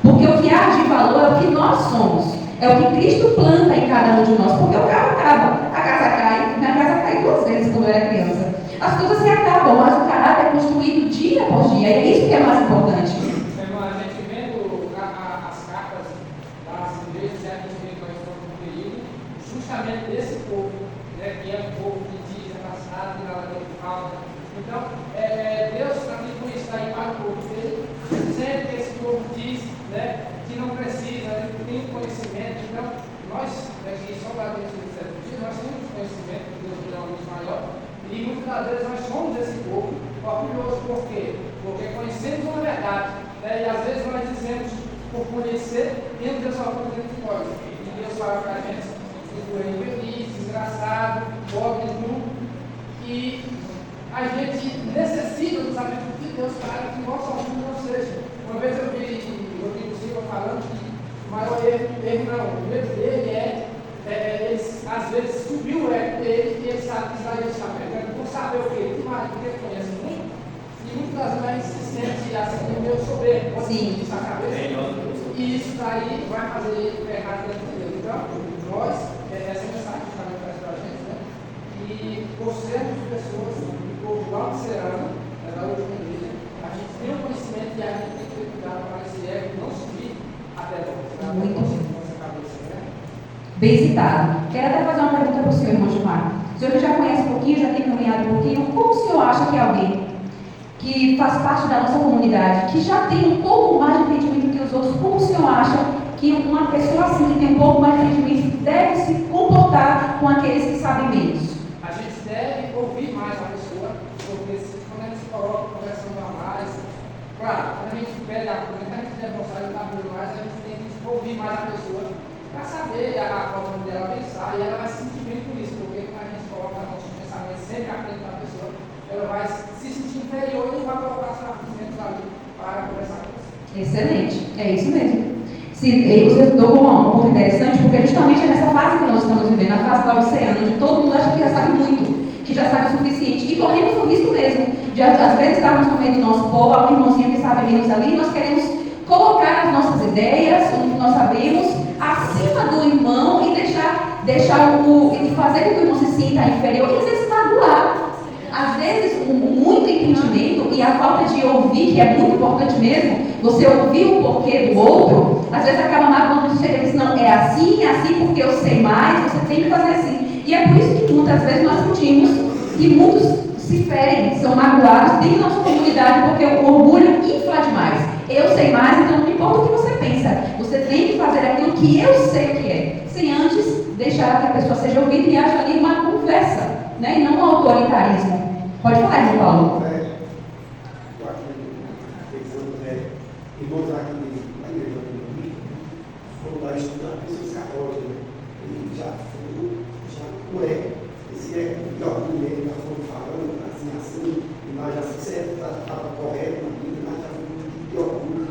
Porque o que há de valor é o que nós somos. É o que Cristo planta em cada um de nós. Porque o carro acaba, a casa cai, minha casa cai 2 vezes quando eu era criança. As coisas se acabam, mas o caráter é construído dia após dia. E é isso que é mais importante. Irmã, a gente vendo as cartas das igrejas e aqui que nós estamos no período, justamente desse povo, né, que é um povo que diz, é passado, que nada tem falta. Então, Deus também com isso daí para o povo dele, sempre que esse povo diz, né, que não precisa, né, que tem conhecimento. Então, nós, que somos adeptos do sétimo dia, nós temos conhecimento que Deus nos dá uma luz maior. E muitas das vezes nós somos esse povo orgulhoso. Por quê? Porque conhecemos uma verdade, né? E às vezes nós dizemos por conhecer, e não Deus fala para a gente pode. E Deus fala para a gente infeliz, desgraçado, pobre, nu. E a gente necessita dos atributos de Deus para que o nosso orgulho não seja. Uma vez eu vi o Silva falando que o maior erro não, o erro dele ele às vezes subiu o ego dele e ele sabe que Isaías está pegando por saber o quê? Porque ele conhece muito e muitas vezes se sente assim, meio soberbo, assim, na cabeça. E isso daí vai fazer ele pegar dentro dele. Então, nós, essa mensagem que também traz para a gente, né? E por sermos pessoas do povo laodiceano, da última igreja, a gente tem o conhecimento e a gente tem que ter cuidado para esse ego não subir até nós. Muito nossa cabeça, né? Bem citado. Quero até fazer uma pergunta para o senhor, irmão Gilmar. O senhor já conhece um pouquinho, já tem caminhado um pouquinho. Como o senhor acha que alguém que faz parte da nossa comunidade, que já tem um pouco mais de entendimento que os outros, como o senhor acha que uma pessoa assim, que tem um pouco mais de entendimento, deve se comportar com aqueles que sabem menos? A gente deve ouvir mais a pessoa, porque quando a gente se coloca conversando a mais, claro, quando a gente pede argumento, a gente debruçar e estar mais, a gente tem que ouvir mais a pessoa para saber a forma dela pensar e ela vai se sentir bem com isso, porque quando a gente coloca nossos pensamentos sempre à frente da pessoa, ela vai se sentir inferior e não vai colocar seus argumentos ali para conversar com você. Excelente, é isso mesmo. Você tocou um ponto interessante, porque justamente é nessa fase que nós estamos vivendo, na fase laodiceana, onde todo mundo acha que já sabe muito, que já sabe o suficiente, e corremos o risco mesmo, de às vezes estarmos no meio do nosso povo, algum irmãozinho que sabe menos ali, nós queremos colocar as nossas ideias, o que nós sabemos, acima do irmão e e fazer com que o irmão se sinta inferior e às vezes magoar. Às vezes, muito entendimento e a falta de ouvir, que é muito importante mesmo, você ouvir o porquê do outro, às vezes acaba magoando de chegar e diz, não, é assim porque eu sei mais, você tem que fazer assim. E é por isso que muitas vezes nós sentimos que muitos se ferem, são magoados dentro da nossa comunidade, porque o orgulho infla demais. Eu sei mais, então não importa o que você pensa, você tem que fazer aquilo que eu sei o que é, sem antes deixar que a pessoa seja ouvida e haja ali uma conversa, né? E não um autoritarismo. Pode falar, irmão Paulo. Estou aqui pensando, irmãos aqui na igreja do foram lá estudar pessoas católicas, e já esse de orgulho mesmo, já foram falando assim, e nós já certo, estava correto na vida, mas já foi de orgulho.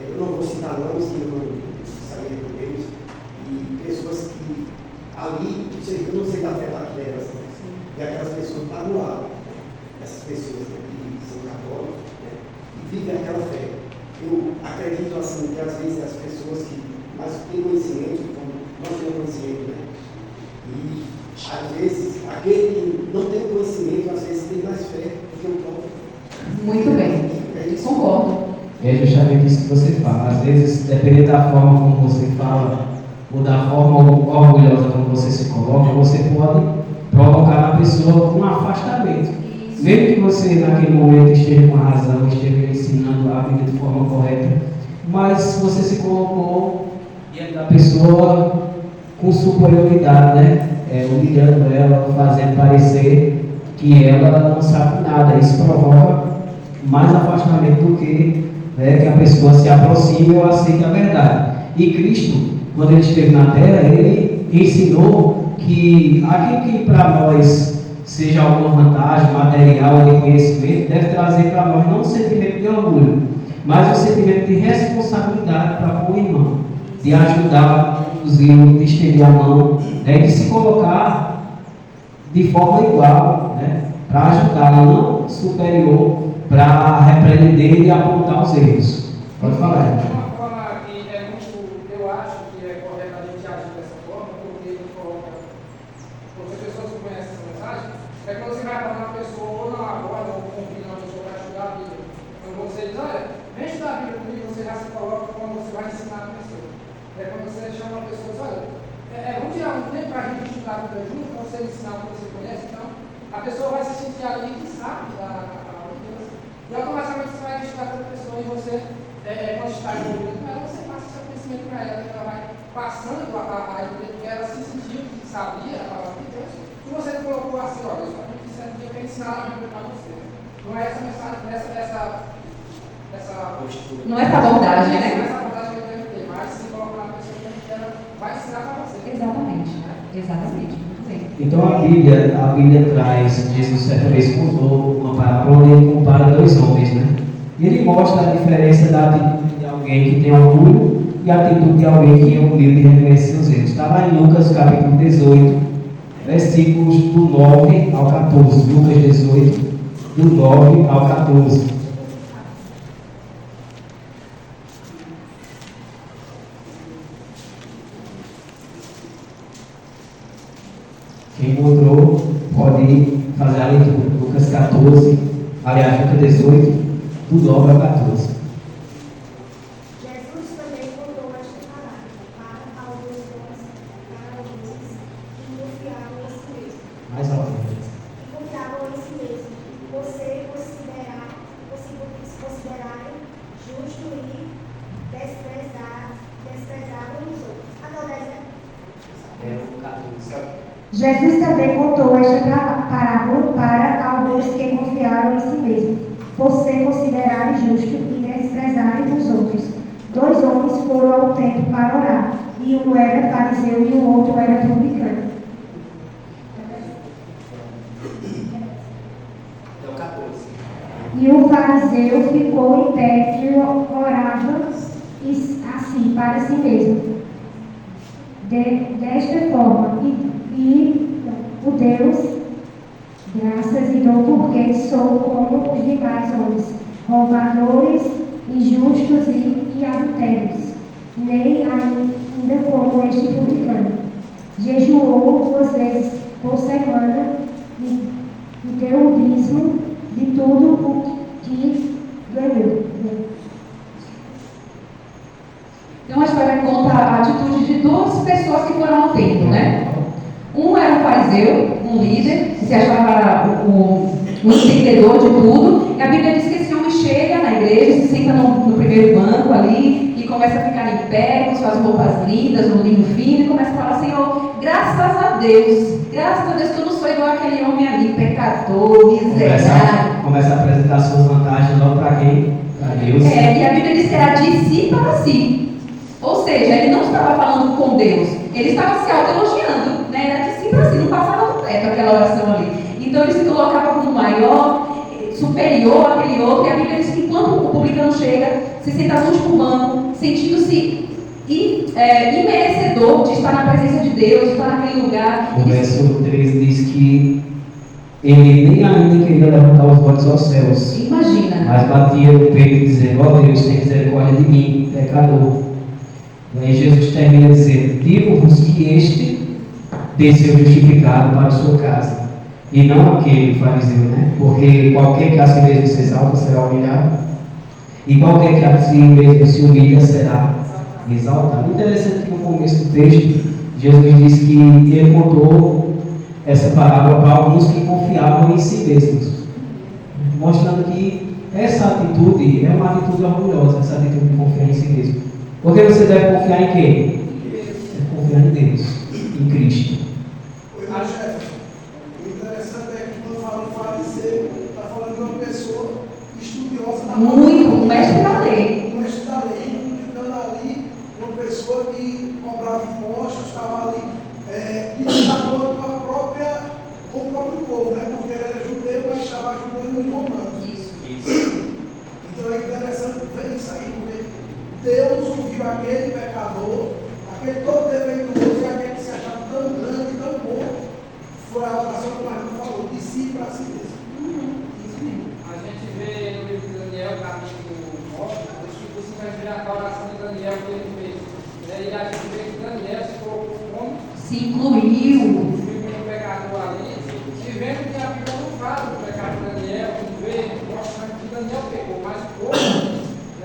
Eu não vou citar nomes, que eu não sabia por eles, e pessoas que ali, eu não sei da fé da terra, e aquelas pessoas estão no lado, essas pessoas que são católicas, e vivem aquela fé. Eu acredito assim, que às vezes as pessoas que mais têm conhecimento, como nós temos conhecimento, e às vezes aquele que não tem conhecimento, às vezes tem mais fé do que o próprio. Muito bem, concordo. É justamente isso que você fala. Às vezes, dependendo da forma como você fala, ou da forma orgulhosa como você se coloca, você pode provocar na pessoa um afastamento. Mesmo que você naquele momento esteja com a razão, esteja ensinando a vida de forma correta, mas você se colocou diante da pessoa com superioridade, né? Humilhando ela, fazendo parecer que ela não sabe nada. Isso provoca mais afastamento do que que a pessoa se aproxime ou aceite a verdade. E Cristo, quando ele esteve na terra, ele ensinou que aquilo que para nós seja alguma vantagem material ou de conhecimento, deve trazer para nós não um sentimento de orgulho, mas um sentimento de responsabilidade para com o irmão, de ajudar, de estender a mão, de se colocar de forma igual, para ajudar, não superior, para repreender e apontar os erros. Pode falar. Uma forma que eu acho que é correto a gente agir dessa forma, porque ele coloca, quando as pessoas que conhecem essa mensagem, é quando você vai falar uma pessoa, ou não aborda, ou convida uma pessoa para estudar a Bíblia. Quando você diz, olha, vem estudar a Bíblia comigo, você já se coloca como você vai ensinar a pessoa. É quando você chama uma pessoa e diz, olha, vamos tirar um tempo para a gente estudar a Bíblia junto, para você ensinar o que você conhece, então a pessoa vai se sentir ali que sabe da e automaticamente você vai estudar com a pessoa e você, quando está envolvido com ela, você passa seu conhecimento para ela, e ela vai passando a ideia que ela se sentiu que sabia a palavra de Deus, e você colocou assim, olha, isso aqui isso é dia que eu ensinar a Bíblia para você. Não é essa mensagem, essa postura. Não é essa abordagem, né? Não é essa abordagem que eu tenho que ter, mas se colocar na pessoa que ela vai ensinar para você. Exatamente, exatamente. Então a Bíblia traz, Jesus certa vez contou uma parábola onde ele compara dois homens, né? E ele mostra a diferença da atitude de alguém que tem orgulho e a atitude de alguém que é humilde e reconhece seus erros. Está lá em Lucas capítulo 18, versículos do 9 ao 14. Lucas 18, do 9 ao 14. Quem encontrou pode fazer a leitura. Lucas 14, aliás, Lucas 18, do 9 ao 14. Jesus também contou esta palavra para alguns que confiavam em si mesmo. Mais alto. E confiavam em si mesmo. Você considerarem justo e desprezável os outros. Até o 10, né? O 14. Jesus também contou esta parábola para alguns que confiaram em si mesmo. Você considerar justo e desprezar desprezarem os outros. 2 homens foram ao templo para orar, e um era fariseu e o outro era publicano. E o fariseu ficou em pé e orava assim para si mesmo, desta forma, e o Deus, graças e dou porque sou como os demais homens, roubadores, injustos e adultérios, nem ainda como este publicano. Jejuou 2 vezes por semana e deu o dízimo de tudo o que ganhou. Então a história conta a atitude de 2 pessoas que foram ao templo, né? Um era um fariseu, um líder, que se achava o entendedor de tudo. E a Bíblia diz que esse homem chega na igreja, se senta no primeiro banco ali e começa a ficar em pé, com suas roupas lindas, um linho fino, e começa a falar: Senhor, graças a Deus, que eu não sou igual aquele homem ali, pecador, miserável. Começa a apresentar suas vantagens logo para quem? Para Deus. E a Bíblia diz que era de si para si. Ou seja, ele não estava falando com Deus, ele estava se auto-elogiando, né? Era de si para si, não passava do teto aquela oração ali. Então ele se colocava como maior, superior àquele outro, e a Bíblia diz que enquanto o publicano chega, se senta no último banco, sentindo-se imerecedor de estar na presença de Deus, de estar naquele lugar. O verso 3 diz que ele nem ainda queria levantar os olhos aos céus. Imagina. Mas batia no peito dizendo: ó Deus, tem misericórdia de mim, pecador. E aí Jesus termina dizendo: digo-vos que este desceu justificado para a sua casa, e não aquele fariseu, né? Porque qualquer que a si mesmo se exalta será humilhado, e qualquer que a si mesmo se humilha será exaltado. Interessante que no começo do texto, Jesus disse que ele contou essa parábola para alguns que confiavam em si mesmos, mostrando que essa atitude é uma atitude orgulhosa, essa atitude de confiar em si mesmo. Porque você deve confiar em quem? Deve confiar em Deus, em Cristo. O interessante é que quando fala de fariseu, está falando de uma pessoa estudiosa da muito, um mestre da lei. Um mestre da lei, ficando ali, uma pessoa que cobrava impostos, estava ali, e estava com o próprio povo, né? Porque ele era judeu, mas estava ajudando os romanos. Isso. Então é interessante ver isso aí, porque Deus ouviu aquele pecador, aquele todo defeituoso e aquele que se achava tão grande e tão bom. Foi a oração que o Marcos falou, de si para si mesmo. Isso mesmo. A gente vê no livro de Daniel, capítulo 9, você vai ver a oração de Daniel que ele fez. E a gente vê que Daniel se colocou como? Se incluiu. O pecador ali, e vendo que a Bíblia não fala do pecado de Daniel, mostrando que Daniel pecou, mas o povo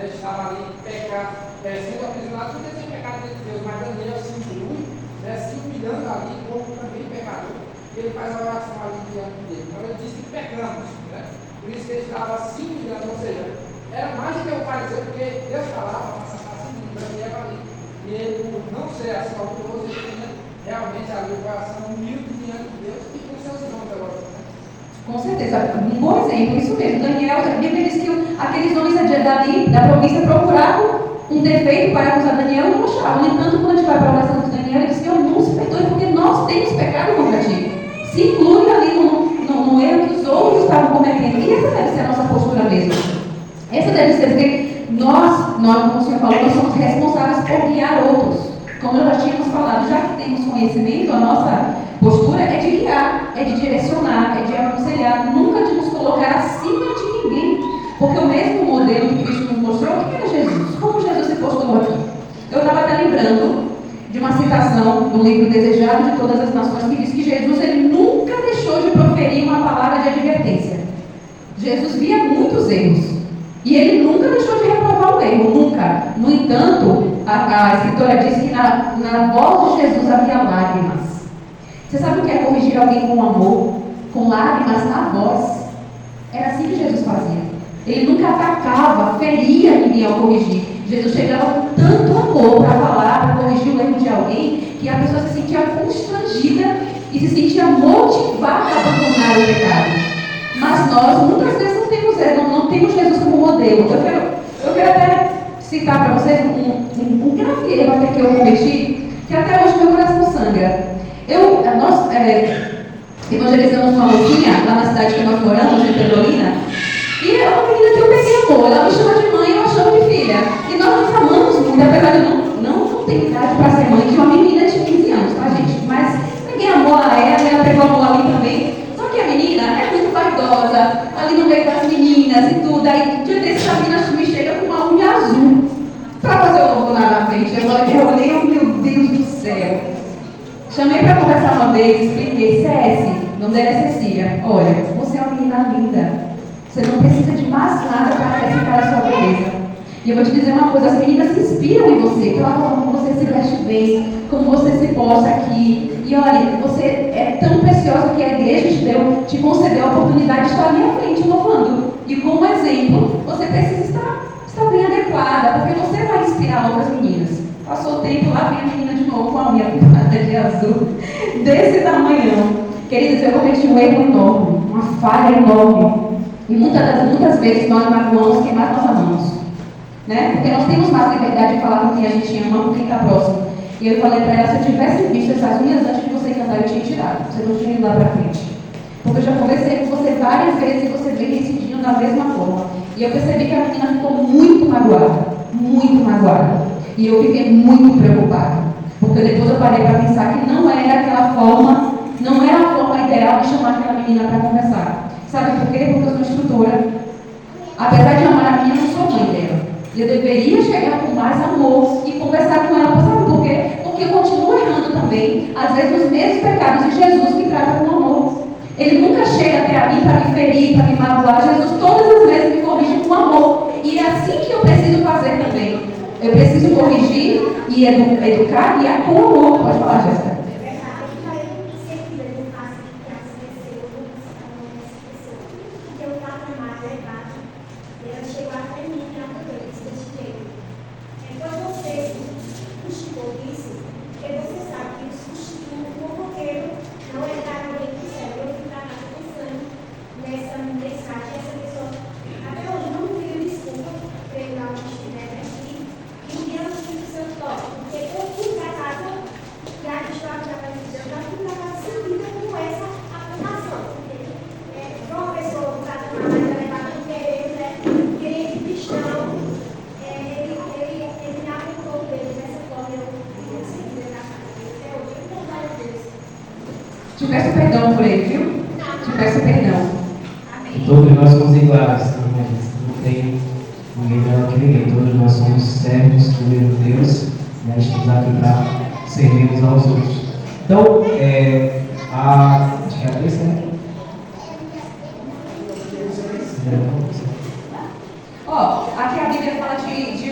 estava ali sendo aprisionado, não tem pecado de Deus, mas Daniel se inclui, se humilhando ali, como também pecador. Ele faz a oração ali diante dele. Então ele diz que pecamos, né? Por isso que ele estava se humilhando, ou seja, era mais do que o fariseu, porque Deus falava, mas estava se humilhando, Daniel ali. E ele, por não ser assim orgulhoso, ele tinha realmente ali o coração humilde diante de Deus e com seus irmãos agora. Com certeza, um bom exemplo, isso mesmo. Daniel, a Bíblia diz que aqueles homens dali, da província, procuravam um defeito para acusar Daniel e não achavam. No entanto, quando a gente vai para a oração de Daniel, ele diz: Senhor, não se perdoe, porque nós temos pecado contra ti. Se inclui ali no erro que os outros estavam cometendo. E essa deve ser a nossa postura mesmo. Essa deve ser, porque nós, como o Senhor falou, nós somos responsáveis por guiar outros. Como nós já tínhamos falado, já que temos conhecimento, a nossa postura é de guiar, é de direcionar, é de aconselhar, nunca de nos colocar acima de ninguém. Porque o mesmo modelo que Cristo nos mostrou, o que era Jesus? Como Jesus se postou aqui? Eu estava até lembrando de uma citação do livro Desejado de Todas as Nações, que diz que Jesus ele nunca deixou de proferir uma palavra de advertência. Jesus via muitos erros. E ele nunca deixou de reprovar o erro, nunca. No entanto, a escritora diz que na voz de Jesus havia lágrimas. Você sabe o que é corrigir alguém com amor? Com lágrimas na voz. Era assim que Jesus fazia. Ele nunca atacava, feria ninguém ao corrigir. Jesus chegava com tanto amor para falar, para corrigir o erro de alguém, que a pessoa se sentia constrangida e se sentia motivada a abandonar o pecado. Mas nós, muitas vezes, não temos Jesus como modelo. Eu quero Eu quero até citar para vocês um grande erro até que eu cometi, que até hoje meu coração sangra. Nós evangelizamos uma mocinha lá na cidade que nós moramos, em Petrolina, e é uma menina que eu peguei amor. Ela me chama de mãe e eu a chamo de filha. E nós nos amamos muito, apesar de não ter idade para ser mãe de uma menina de 15 anos, tá, gente? Mas peguei amor a ela, ela pegou amor a mim também. Só que a menina é muito vaidosa, ali no meio das meninas e tudo. Aí, dia desse, a menina me chega com uma unha azul para fazer o logo lá na frente. Eu olhei, meu Deus do céu. Chamei para conversar uma vez, expliquei, CS, o nome dela é Cecília. Olha, você é uma menina linda. Você não precisa de mais nada para acrescentar a sua beleza. E eu vou te dizer uma coisa, as meninas se inspiram em você, pela forma como você se veste bem, como você se posta aqui. E olha, você é tão preciosa que a igreja te concedeu a oportunidade de estar ali à frente louvando. E como exemplo, você precisa estar bem adequada, porque você vai inspirar outras meninas. Passou o tempo, lá vem a menina de novo com a unha pintada de azul, desse tamanhão. Queridos, eu cometi um erro enorme, uma falha enorme. E muitas vezes nós magoamos quem mais nós amamos. Né? Porque nós temos mais liberdade de falar com quem a gente ama, com quem está próximo. E eu falei para ela, se eu tivesse visto essas unhas antes de você cantar, eu tinha tirado. Você não tinha ido lá para frente. Porque eu já conversei com você várias vezes e você vem incidindo da mesma forma. E eu percebi que a menina ficou muito magoada. Muito magoada. E eu fiquei muito preocupada. Porque depois eu parei para pensar que não era aquela forma, não era a forma ideal de chamar aquela menina para conversar. Sabe por quê? Porque eu sou instrutora. Apesar de amar a minha, eu não sou mãe dela. Eu deveria chegar com mais amor e conversar com ela. Sabe por quê? Porque eu continuo errando também, às vezes, os mesmos pecados de Jesus que trata com amor. Ele nunca chega até a mim para me ferir, para me magoar. Jesus todas as vezes me corrige com amor. E é assim que eu preciso fazer também. Eu preciso corrigir e educar e é com amor. Pode falar, Jéssica. Te peço perdão por ele, viu? Te peço perdão. Todos nós somos iguais, não tem ninguém melhor que ninguém. Todos nós somos servos do mesmo Deus, né? Estamos aqui para servirmos aos outros. Então, acho que é a vez, né? Aqui a Bíblia fala de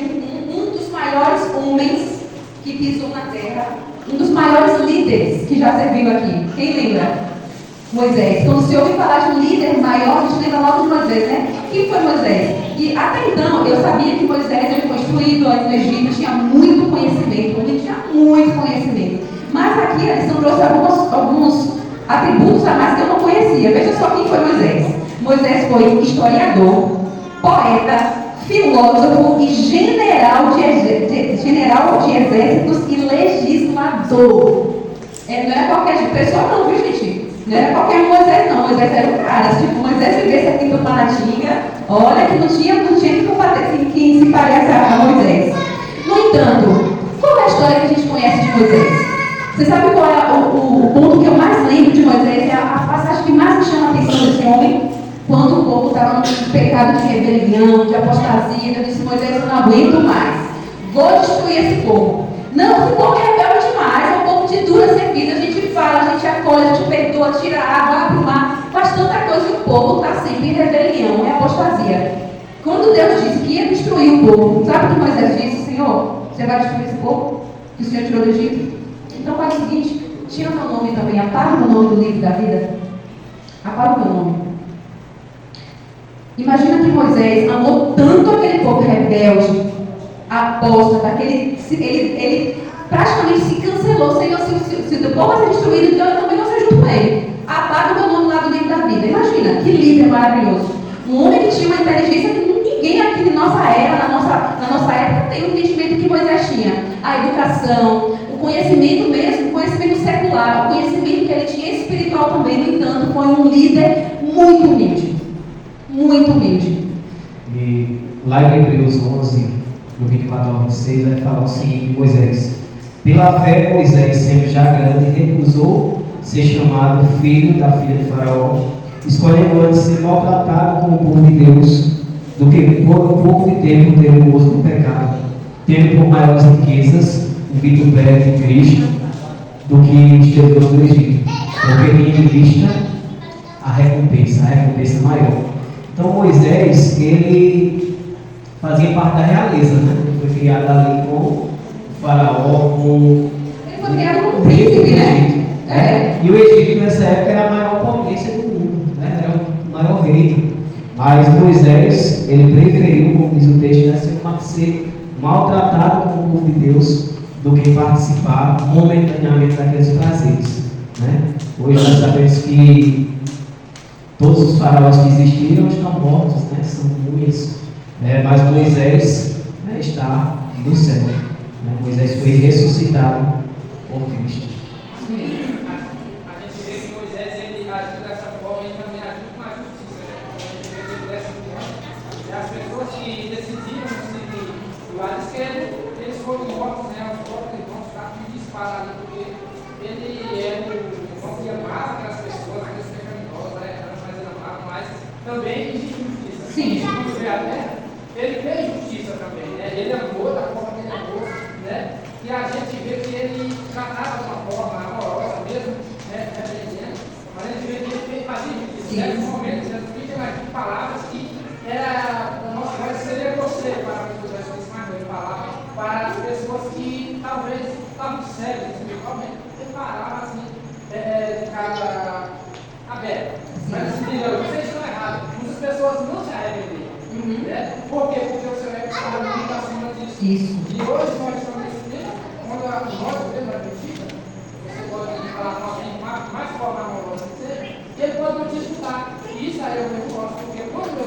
um dos maiores homens que pisou na terra, um dos maiores líderes que já serviu aqui. Quem lembra? Moisés. Quando se ouve falar de um líder maior, a gente lembra logo de Moisés, né? Quem foi Moisés? E até então, eu sabia que Moisés ele foi instruído lá no Egito, tinha muito conhecimento, ele tinha muito conhecimento. Mas aqui a lição trouxe alguns atributos a mais que eu não conhecia. Veja só quem foi Moisés. Moisés foi historiador, poeta, filósofo e general de exércitos e legislador. Não é qualquer pessoa não, viu, gente? Não era qualquer Moisés não. Moisés era o cara. Se Moisés vivesse aqui em Tupanatinga, olha que não tinha que se parece a Moisés. No entanto, qual é a história que a gente conhece de Moisés? Você sabe qual é o ponto que eu mais lembro de Moisés? É a passagem que mais me chama a atenção desse homem. Quando o povo estava no pecado de rebelião, de apostasia, eu disse, Moisés, eu não aguento mais. Vou destruir esse povo. Não, esse povo é rebelde demais, é um povo de dura servida. A gente fala, a gente acolhe, a gente perdoa, tira a água, abre o mar, faz tanta coisa e o povo está sempre em rebelião, é apostasia. Quando Deus disse que ia destruir o povo, sabe o que Moisés disse? Senhor, você vai destruir esse povo que o Senhor tirou do Egito? Então faz o seguinte, tira o meu nome também, apaga o meu nome do livro da vida. Apaga o meu nome. Imagina que Moisés amou tanto aquele povo rebelde, apóstata, ele praticamente se cancelou. Senhor, se o povo vai ser destruído, então eu também vou ser junto com ele. Apaga o meu nome lá do livro da vida. Imagina, que líder maravilhoso. Um homem que tinha uma inteligência que ninguém ninguém aqui na nossa era, na nossa época, tem o entendimento que Moisés tinha. A educação, o conhecimento mesmo, o conhecimento secular, o conhecimento que ele tinha espiritual também. No entanto, foi um líder muito humilde. Muito humilde. E lá em Hebreus 11, no 24 ao 26, vai falar o seguinte: Moisés, pela fé, Moisés, sendo já grande, recusou ser chamado filho da filha de Faraó, escolhendo antes ser maltratado com o povo de Deus, do que por um pouco de tempo ter o gozo do pecado, tendo por maiores riquezas o vitupério de Cristo do que os teus do Egito, porque tinha em vista a recompensa maior. Então Moisés, ele fazia parte da realeza, né? Ele foi criado ali com o Faraó, com ele foi criado como príncipe, né? E o Egito nessa época era a maior potência do mundo, né? Era o maior rei. Mas Moisés, ele preferiu, como diz o texto, né, ser maltratado com o povo de Deus do que participar momentaneamente daqueles prazeres, né? Hoje nós sabemos que todos os faraós que existiram estão mortos, né? São múmias, mas Moisés, né, está no céu, né? Moisés foi ressuscitado por Cristo. A gente vê que Moisés, ele agiu dessa forma, ele também agiu com a justiça, né? E as pessoas que decidiram seguir o lado esquerdo, eles foram mortos, né? Os próprios irmãos estavam disparados, porque ele era o irmão que amava aquelas pessoas, aqueles pecaminosos, né? Mas ele amava mais também de justiça. Sim. Quando veio a terra, ele fez justiça também, né? Ele amou da forma que ele amou, né? E a gente vê que ele tratava de uma forma amorosa mesmo, né? Repreendendo, mas a gente vê que ele fazia justiça. Nesse momento, Jesus Cristo tem palavras que era, na nossa voz, seria você para as pessoas que mais falava, para as pessoas que talvez estavam cegas espiritualmente, ele parava assim, de cara aberta. Mas assim, vocês estão errados. Muitas pessoas não se arrependem. Né? Por quê? Porque o seu ego está muito acima disso. Isso. E hoje nós estamos nesse tempo, quando nós vemos a justiça, você pode falar com alguém mais forte amorosa que você, e ele pode não te escutar. E isso aí eu não gosto, porque quando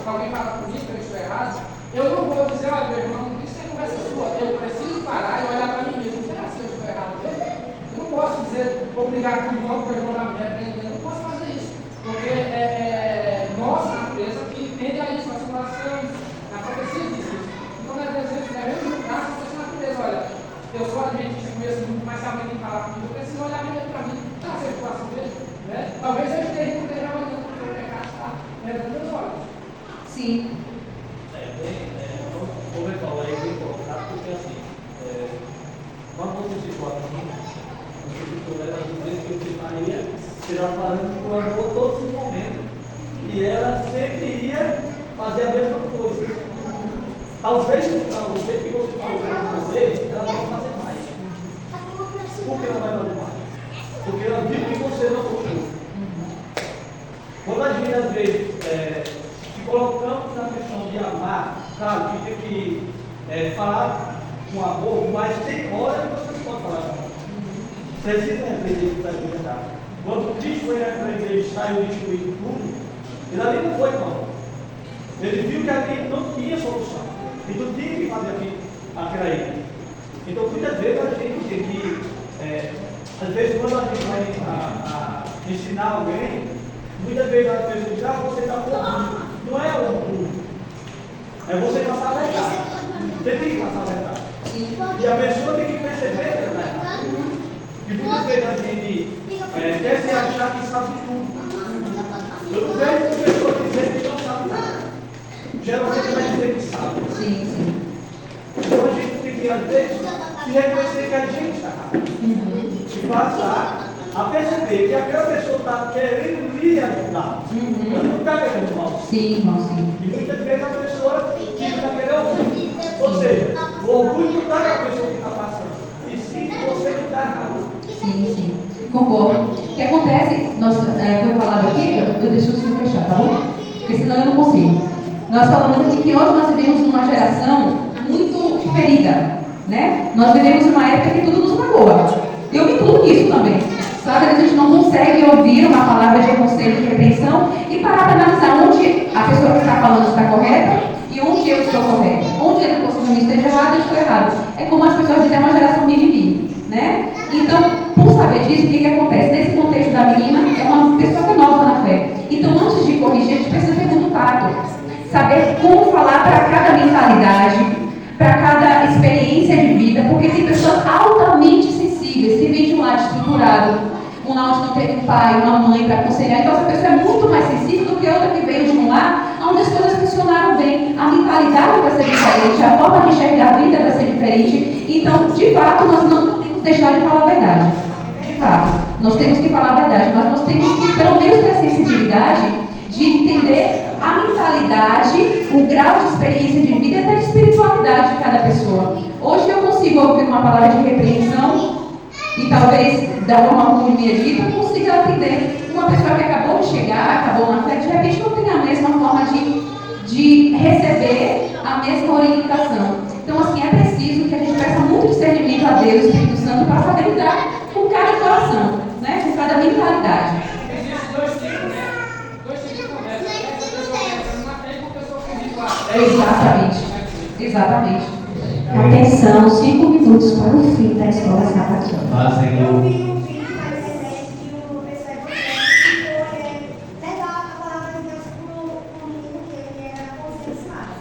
alguém fala comigo que eu estou errado, eu não vou dizer, olha, meu irmão, isso é conversa sua. Eu preciso parar e olhar para mim mesmo. Será que eu estou errado mesmo? Eu não posso dizer, obrigar com o irmão, porque o irmão da mulher aprendendo. Eu não posso fazer isso. Porque é nossa natureza que tende a isso, nosso coração, a profecia diz isso. Então, às vezes, devemos mudar essa natureza. Olha, eu sou adventista, conheço muito, mas se alguém falar comigo, eu preciso olhar primeiro para mim. Está a situação dele, né? Talvez eu esteja no terreno amanhã, porque o pecado está dentro dos meus olhos. Sim. Como ele falou aí, é bem importante, porque assim, quando você se coloca aqui, você se coloca às vezes que eu ficaria, será falando com amor todos os momentos. E ela sempre ia fazer a mesma coisa. Talvez o jeito que você falou com vocês, ela não vai fazer mais. Por que ela vai fazer mais? Porque ela viu que você não gostou. Quando a gente às vezes se colocamos na questão de amar, claro que tem que falar com amor, mas tem hora que você não pode falar com amor. Precisa aprender isso para verdade. Quando Cristo foi para a igreja, saiu destruindo tudo, ele ali não foi com amor. Ele viu que ali não tinha solução. E não tinha que fazer aquilo aí. Então, muitas vezes a gente tem que, às vezes, quando a gente vai ensinar alguém, muitas vezes as pessoas dizem, você está ouvindo. Não é orgulho. É você passar a verdade. Você tem que passar a verdade. E a pessoa tem que perceber a verdade. E muitas vezes a gente quer se achar que sabe tudo. Eu não vejo pessoas dizendo que não sabe nada. Geralmente vai dizer que sabe. Sim, sim. Então a gente tem que, às vezes, se reconhecer que a gente está errado. E passar a perceber que aquela pessoa está querendo lhe ajudar. Ela não está querendo mal. Sim, irmão, sim. E muitas vezes a pessoa fica querendo ouvir. Ou seja, o orgulho não está na pessoa que está passando. E sim você que está errado. Sim, sim. Concordo. O que acontece, foi falado aqui, eu deixo o senhor fechar, tá bom? Porque senão eu não consigo. Nós falamos aqui que hoje nós vivemos numa geração muito ferida, né? Nós vivemos uma época que tudo nos magoa. Eu me incluo nisso também. Às vezes a gente não consegue ouvir uma palavra de conselho, de repreensão e parar para analisar onde a pessoa que está falando está correta e onde eu estou correto. Onde ele possivelmente esteja errado, eu estou errado. É como as pessoas dizem, é uma geração mimimi, né? Então, por saber disso, o que acontece? Nesse contexto da menina, é uma pessoa que é nova na fé. Então, antes de corrigir, a gente precisa ter muito tato. Saber como falar para cada mentalidade, para cada experiência de vida, porque tem pessoas altamente sensíveis, que vêm de um lado estruturado, um lar onde não teve um pai, uma mãe para aconselhar, então essa pessoa é muito mais sensível do que outra que veio de um lar onde as coisas funcionaram bem. A mentalidade vai ser diferente, a forma de enxergar a vida vai ser diferente. Então, de fato, nós não podemos deixar de falar a verdade. De fato, nós temos que falar a verdade, mas nós temos que, pelo menos, ter a sensibilidade de entender a mentalidade, o grau de experiência de vida e até de espiritualidade de cada pessoa. Hoje eu consigo ouvir uma palavra de repreensão e talvez, da forma como me é dita, eu consiga atender uma pessoa que acabou de chegar, acabou na fé, de repente não tem a mesma forma de receber a mesma orientação. Então, assim, é preciso que a gente peça muito discernimento a Deus, Espírito Santo, para saber lidar com cada coração, né? Com cada mentalidade. Existem dois tipos, né? Dois tipos de conversa. Essa pessoa conversando na frente com a pessoa que Exatamente. Atenção, 5 minutos para o fim da escola sabatina. Eu vi um vídeo na internet de uma pessoa evangélica que levar a palavra de Deus para um menino que ele era conscienciado.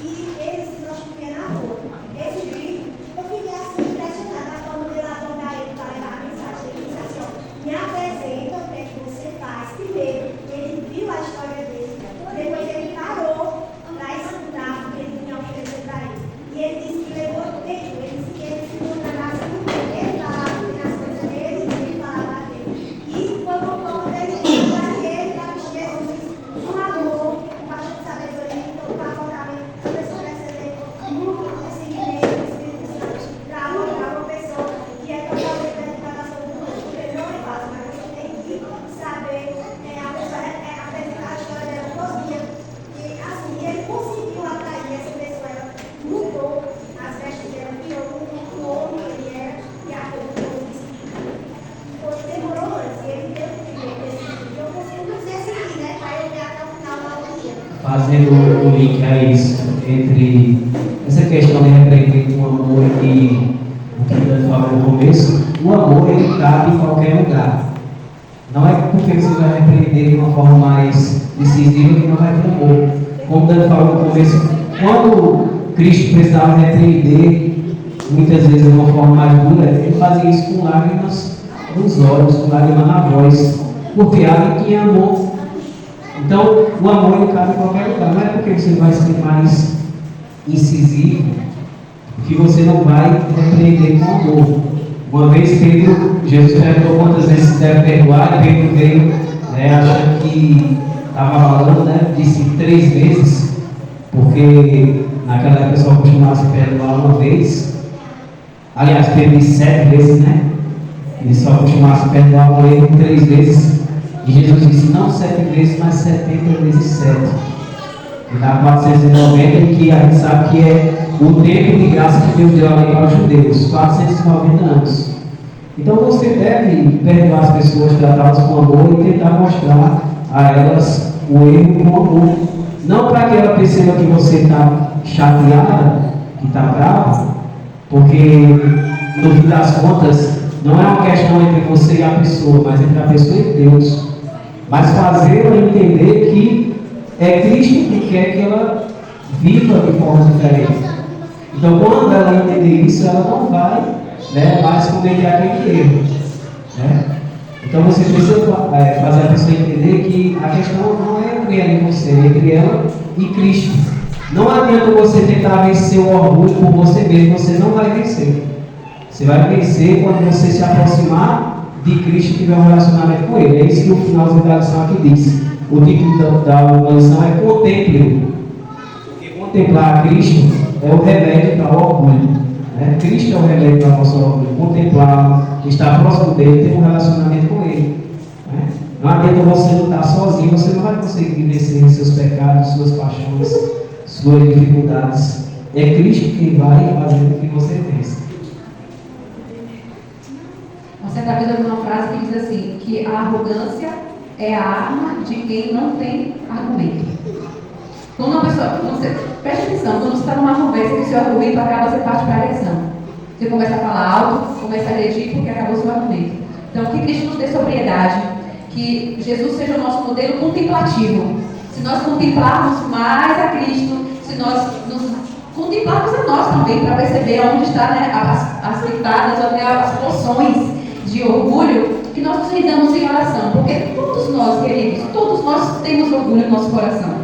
E ele se prostituía na rua. Esse vídeo, eu fiquei assim impressionada na forma dele abordar ele para levar a mensagem. Ele disse assim, ó, me apresenta o que é que você faz. Primeiro, ele viu a história dele. Depois ele parou para escutar o que ele tinha oferecido para ele. E ele disse que levou tempo, ele disse que ele ficou na casa dele, falava nas coisas dele, ele falava dele. E quando o povo dele disse para ele, para Jesus, um amor, um baixo de sabedoria, então o comportamento da pessoa receber muito seguimento do Espírito Santo, para abordar uma pessoa que é totalmente dedicada à sua vida. Porque não é fácil, mas você tem que saber a pessoa apresentar a história dela todinha. E assim, ele conseguiu atrair essa pessoa, ela mudou as vestes dela, virou o homem que ele era, e a coisa que ele disse. Demorou antes, e ele deu o primeiro desse vídeo. Eu consigo dizer assim, né, para eu ver até o final do dia. Fazendo o link a isso, entre essa questão de repreender com amor e o que o falou no começo, o amor ele cabe em qualquer lugar. Não é porque você vai repreender de uma forma mais decisiva que não vai ter amor. Como o Dan falou no começo, quando Cristo precisava repreender, muitas vezes de uma forma mais dura, ele fazia isso com lágrimas nos olhos, com lágrimas na voz, porque ali tinha amor. Então, o amor ele cabe em qualquer lugar. Não é porque você vai ser mais incisivo que você não vai repreender com amor. Uma vez Jesus perguntou quantas vezes se deve perdoar, e Pedro veio, achando que estava falando, disse 3 vezes, porque naquela época só costumava se perdoar uma vez. Aliás, Pedro disse 7 vezes, né? Ele só costumava se perdoar um erro 3 vezes. E Jesus disse não 7 vezes, mas 70 vezes 7. E dá 490, que a gente sabe que é o tempo de graça que Deus deu ali para os judeus, 490 anos. Então você deve perdoar as pessoas, tratá-las com amor e tentar mostrar a elas o erro com amor. Não para que ela perceba que você está chateada, que está brava, porque no fim das contas não é uma questão entre você e a pessoa, mas entre a pessoa e Deus. Mas fazê-la entender que é Cristo que quer que ela viva de forma diferente. Então, quando ela entender isso, ela não vai mais cometer aquele erro. Então, você precisa fazer a pessoa entender que a questão não é entre ela e você, é entre ela e Cristo. Não adianta você tentar vencer o orgulho por você mesmo, você não vai vencer. Você vai vencer quando você se aproximar de Cristo e tiver um relacionamento com Ele. É isso que o finalzinho da lição aqui diz. O título da lição é Contemple-o. Porque contemplar a Cristo é o remédio para o orgulho. Cristo é o remédio para o nosso orgulho. Contemplar, estar próximo dele, ter um relacionamento com Ele. Não adianta você lutar sozinho, você não vai conseguir vencer seus pecados, suas paixões, suas dificuldades. É Cristo quem vai fazer com que você vença. Certa vez eu vi uma frase que diz assim, que a arrogância é a arma de quem não tem argumento. Quando uma pessoa, preste atenção, quando você está numa conversa que o seu argumento acaba, você parte para a agressão. Você começa a falar alto, começa a agredir porque acabou o seu argumento. Então, que Cristo nos dê sobriedade, que Jesus seja o nosso modelo contemplativo. Se nós contemplarmos mais a Cristo, se nós nos contemplarmos a nós também, para perceber onde estão, né, as pitadas, ou até as porções de orgulho, que nós nos rendamos em oração. Porque todos nós, queridos, todos nós temos orgulho no nosso coração.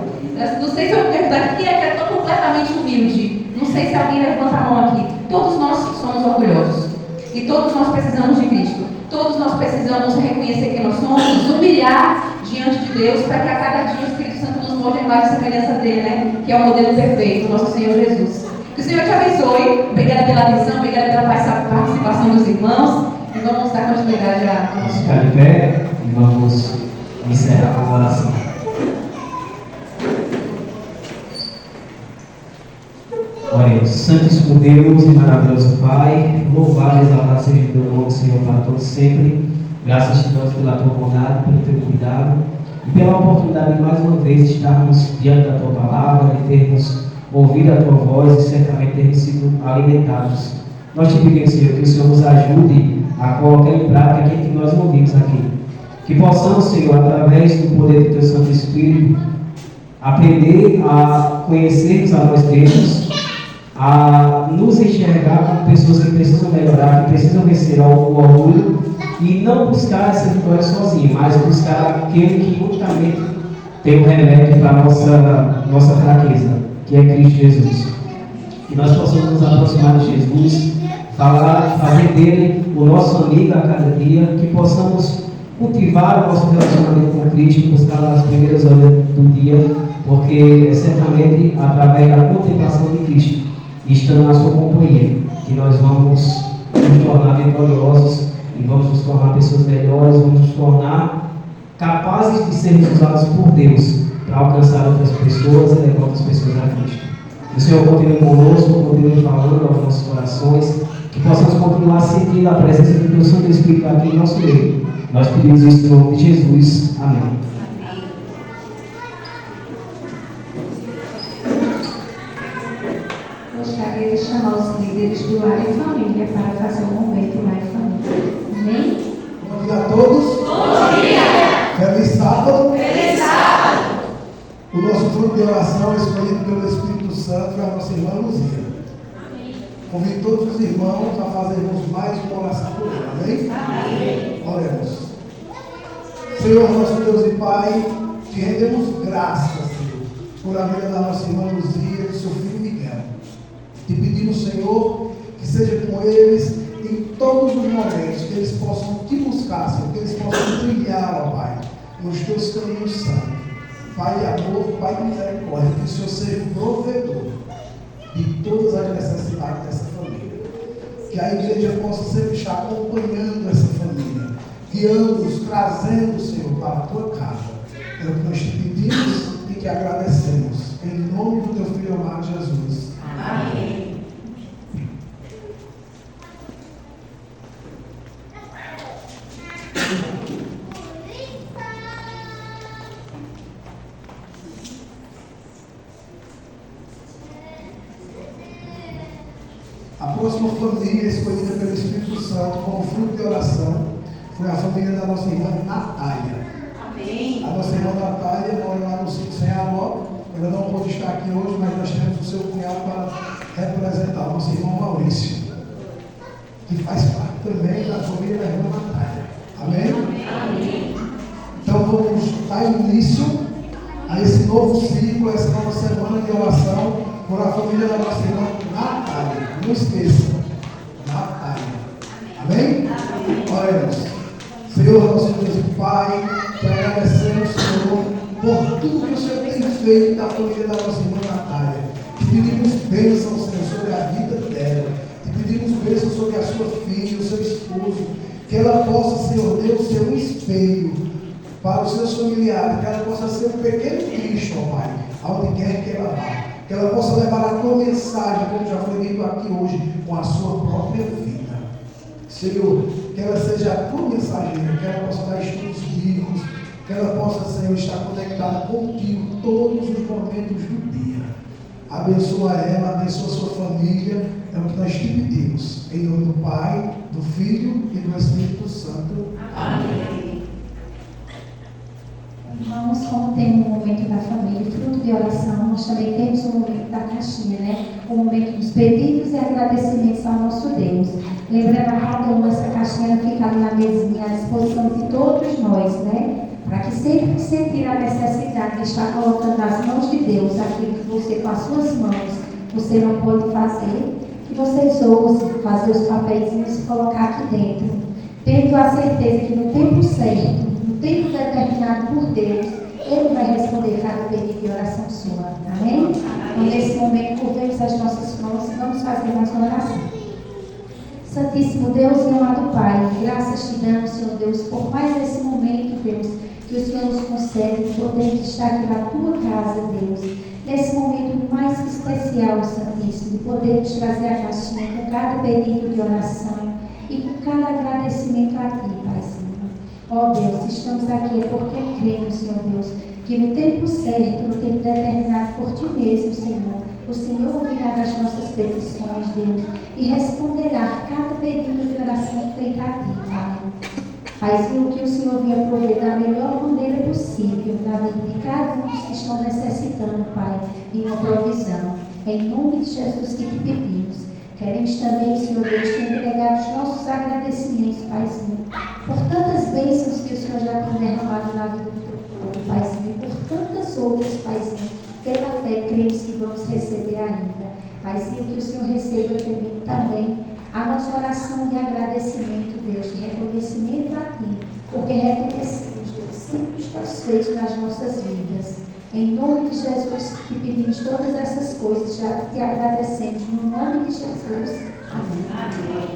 Não sei se eu vou perguntar quem é que é tão completamente humilde. Não sei se alguém levanta a mão aqui. Todos nós somos orgulhosos. E todos nós precisamos de Cristo. Todos nós precisamos reconhecer quem nós somos, nos humilhar diante de Deus, para que a cada dia o Espírito Santo nos molde mais a semelhança dele, né? Que é o modelo perfeito, nosso Senhor Jesus. Que o Senhor te abençoe. Obrigada pela atenção, obrigada pela participação dos irmãos. E vamos dar continuidade a... Vamos ficar de pé e vamos encerrar com a oração. Oremos. Santíssimo Deus e maravilhoso Pai, louvado e exaltado seja o teu nome, Senhor, para todos sempre. Graças te damos pela tua bondade, pelo teu cuidado e pela oportunidade de mais uma vez estarmos diante da tua palavra, de termos ouvido a tua voz e certamente termos sido alimentados. Nós te pedimos, Senhor, que o Senhor nos ajude a colocar em prática aquilo que nós ouvimos aqui. Que possamos, Senhor, através do poder do teu Santo Espírito, aprender a conhecermos a nós mesmos, a nos enxergar como pessoas que precisam melhorar, que precisam vencer o orgulho e não buscar essa vitória sozinho, mas buscar aquele que unicamente tem o remédio para a nossa fraqueza, que é Cristo Jesus. Que nós possamos nos aproximar de Jesus, fazer dele o nosso amigo a cada dia, que possamos cultivar o nosso relacionamento com Cristo, buscar nas primeiras horas do dia, porque é certamente através da contemplação de Cristo, estando na sua companhia, que nós vamos nos tornar vitoriosos e vamos nos tornar pessoas melhores, vamos nos tornar capazes de sermos usados por Deus para alcançar outras pessoas e levar outras pessoas a Cristo. Que o Senhor continue conosco, continue falando aos nossos corações, que possamos continuar sentindo a presença do teu Santo Espírito aqui em nosso meio. Nós pedimos isso em nome de Jesus. Amém. Gostaria de chamar os líderes do Lar e Família para fazer um momento Lar e Família. Amém? Bom dia a todos. Bom dia! Feliz sábado. Feliz sábado! O nosso grupo de oração escolhido pelo Espírito Santo é a nossa irmã Luzia. Convido todos os irmãos a fazermos mais uma oração por ela. Amém? Amém. Oremos. Senhor, nosso Deus e Pai, te rendemos graças, Senhor, por a vida da nossa irmã Luzia e do seu filho Miguel. Te pedimos, Senhor, que seja com eles em todos os momentos, que eles possam te buscar, Senhor, que eles possam trilhar, ó Pai, nos teus caminhos santos. Pai de amor, Pai de misericórdia, que o Senhor seja o provedor de todas as necessidades dessa família. Que a igreja possa sempre estar acompanhando essa família, guiando-os, trazendo, Senhor, para a tua casa. É o que nós te pedimos e que agradecemos. Em nome do teu Filho amado Jesus. Amém. A próxima família escolhida pelo Espírito Santo como fruto de oração foi a família da nossa irmã Natália. Amém. A nossa irmã Natália mora lá no sítio Sem Amor. Ela não pôde estar aqui hoje, mas nós temos o seu cunhado para representar, o nosso irmão Maurício, que faz parte também da família da irmã Natália. Amém? Amém. Então vamos dar início a esse novo ciclo, essa nova semana de oração por a família da nossa irmã Natália. Não esqueça, Natália. Amém? Amém. Oremos. Senhor, nosso Deus e Pai, te agradecemos, Senhor, por tudo que o Senhor tem feito da família da nossa irmã Natália. Te pedimos bênção, Senhor, sobre a vida dela. Te pedimos bênção sobre a sua filha, o seu esposo. Que ela possa, Senhor Deus, ser um espelho para os seus familiares. Que ela possa ser um pequeno Cristo, ó Pai, aonde quer que ela vá. Que ela possa levar a tua mensagem, como já foi dito aqui hoje, com a sua própria vida. Senhor, que ela seja a tua mensageira, que ela possa dar estudos bíblicos, que ela possa, Senhor, estar conectada contigo todos os momentos do dia. Abençoa ela, abençoa sua família, é o que nós te pedimos. Em nome do Pai, do Filho e do Espírito Santo. Amém. Irmãos, como tem um momento da família, fruto de oração, nós também temos um momento da caixinha, né? O momento dos pedidos e agradecimentos ao nosso Deus. Lembrando a cada uma, essa caixinha fica ali na mesinha à disposição de todos nós, né? Para que sempre que sentir a necessidade de estar colocando nas mãos de Deus aquilo que você, com as suas mãos, você não pode fazer, que vocês ousem fazer os papeizinhos e colocar aqui dentro, tendo a certeza que no tempo certo, no tempo determinado por Deus, Ele vai responder cada pedido de oração sua. Amém? Então, nesse momento, curvemos as nossas mãos e vamos fazer mais uma oração. Santíssimo Deus e amado Pai, graças te damos, Senhor Deus, por mais esse momento, Deus, que o Senhor nos concede, poder estar aqui na tua casa, Deus. Nesse momento mais que especial, Santíssimo, de poder nos trazer a caixinha com cada pedido de oração e com cada agradecimento a ti, Paizinho. Ó Deus, estamos aqui porque cremos, Senhor Deus, que no tempo certo, no tempo determinado por ti mesmo, Senhor, o Senhor ouvirá as nossas petições, Deus, e responderá cada pedido de oração feita a ti, Pai. Paizinho, que o Senhor venha prover da melhor maneira possível na vida de cada um que estão necessitando, Pai, de uma provisão. Em nome de Jesus que te pedimos. Queremos também, Senhor Deus, te entregar os nossos agradecimentos, Paizinho, por tantas bênçãos que o Senhor já tem derramado na vida do teu povo, Paizinho, e por tantas outras, Paizinho, pela fé cremos que vamos receber ainda. Paizinho, que o Senhor receba também a nossa oração de agradecimento, Deus, de reconhecimento a Ti, porque reconhecemos, Deus, sempre os teus feitos nas nossas vidas. Em nome de Jesus, te pedimos todas essas coisas, já te agradecemos, no nome de Jesus. Amém. Amém.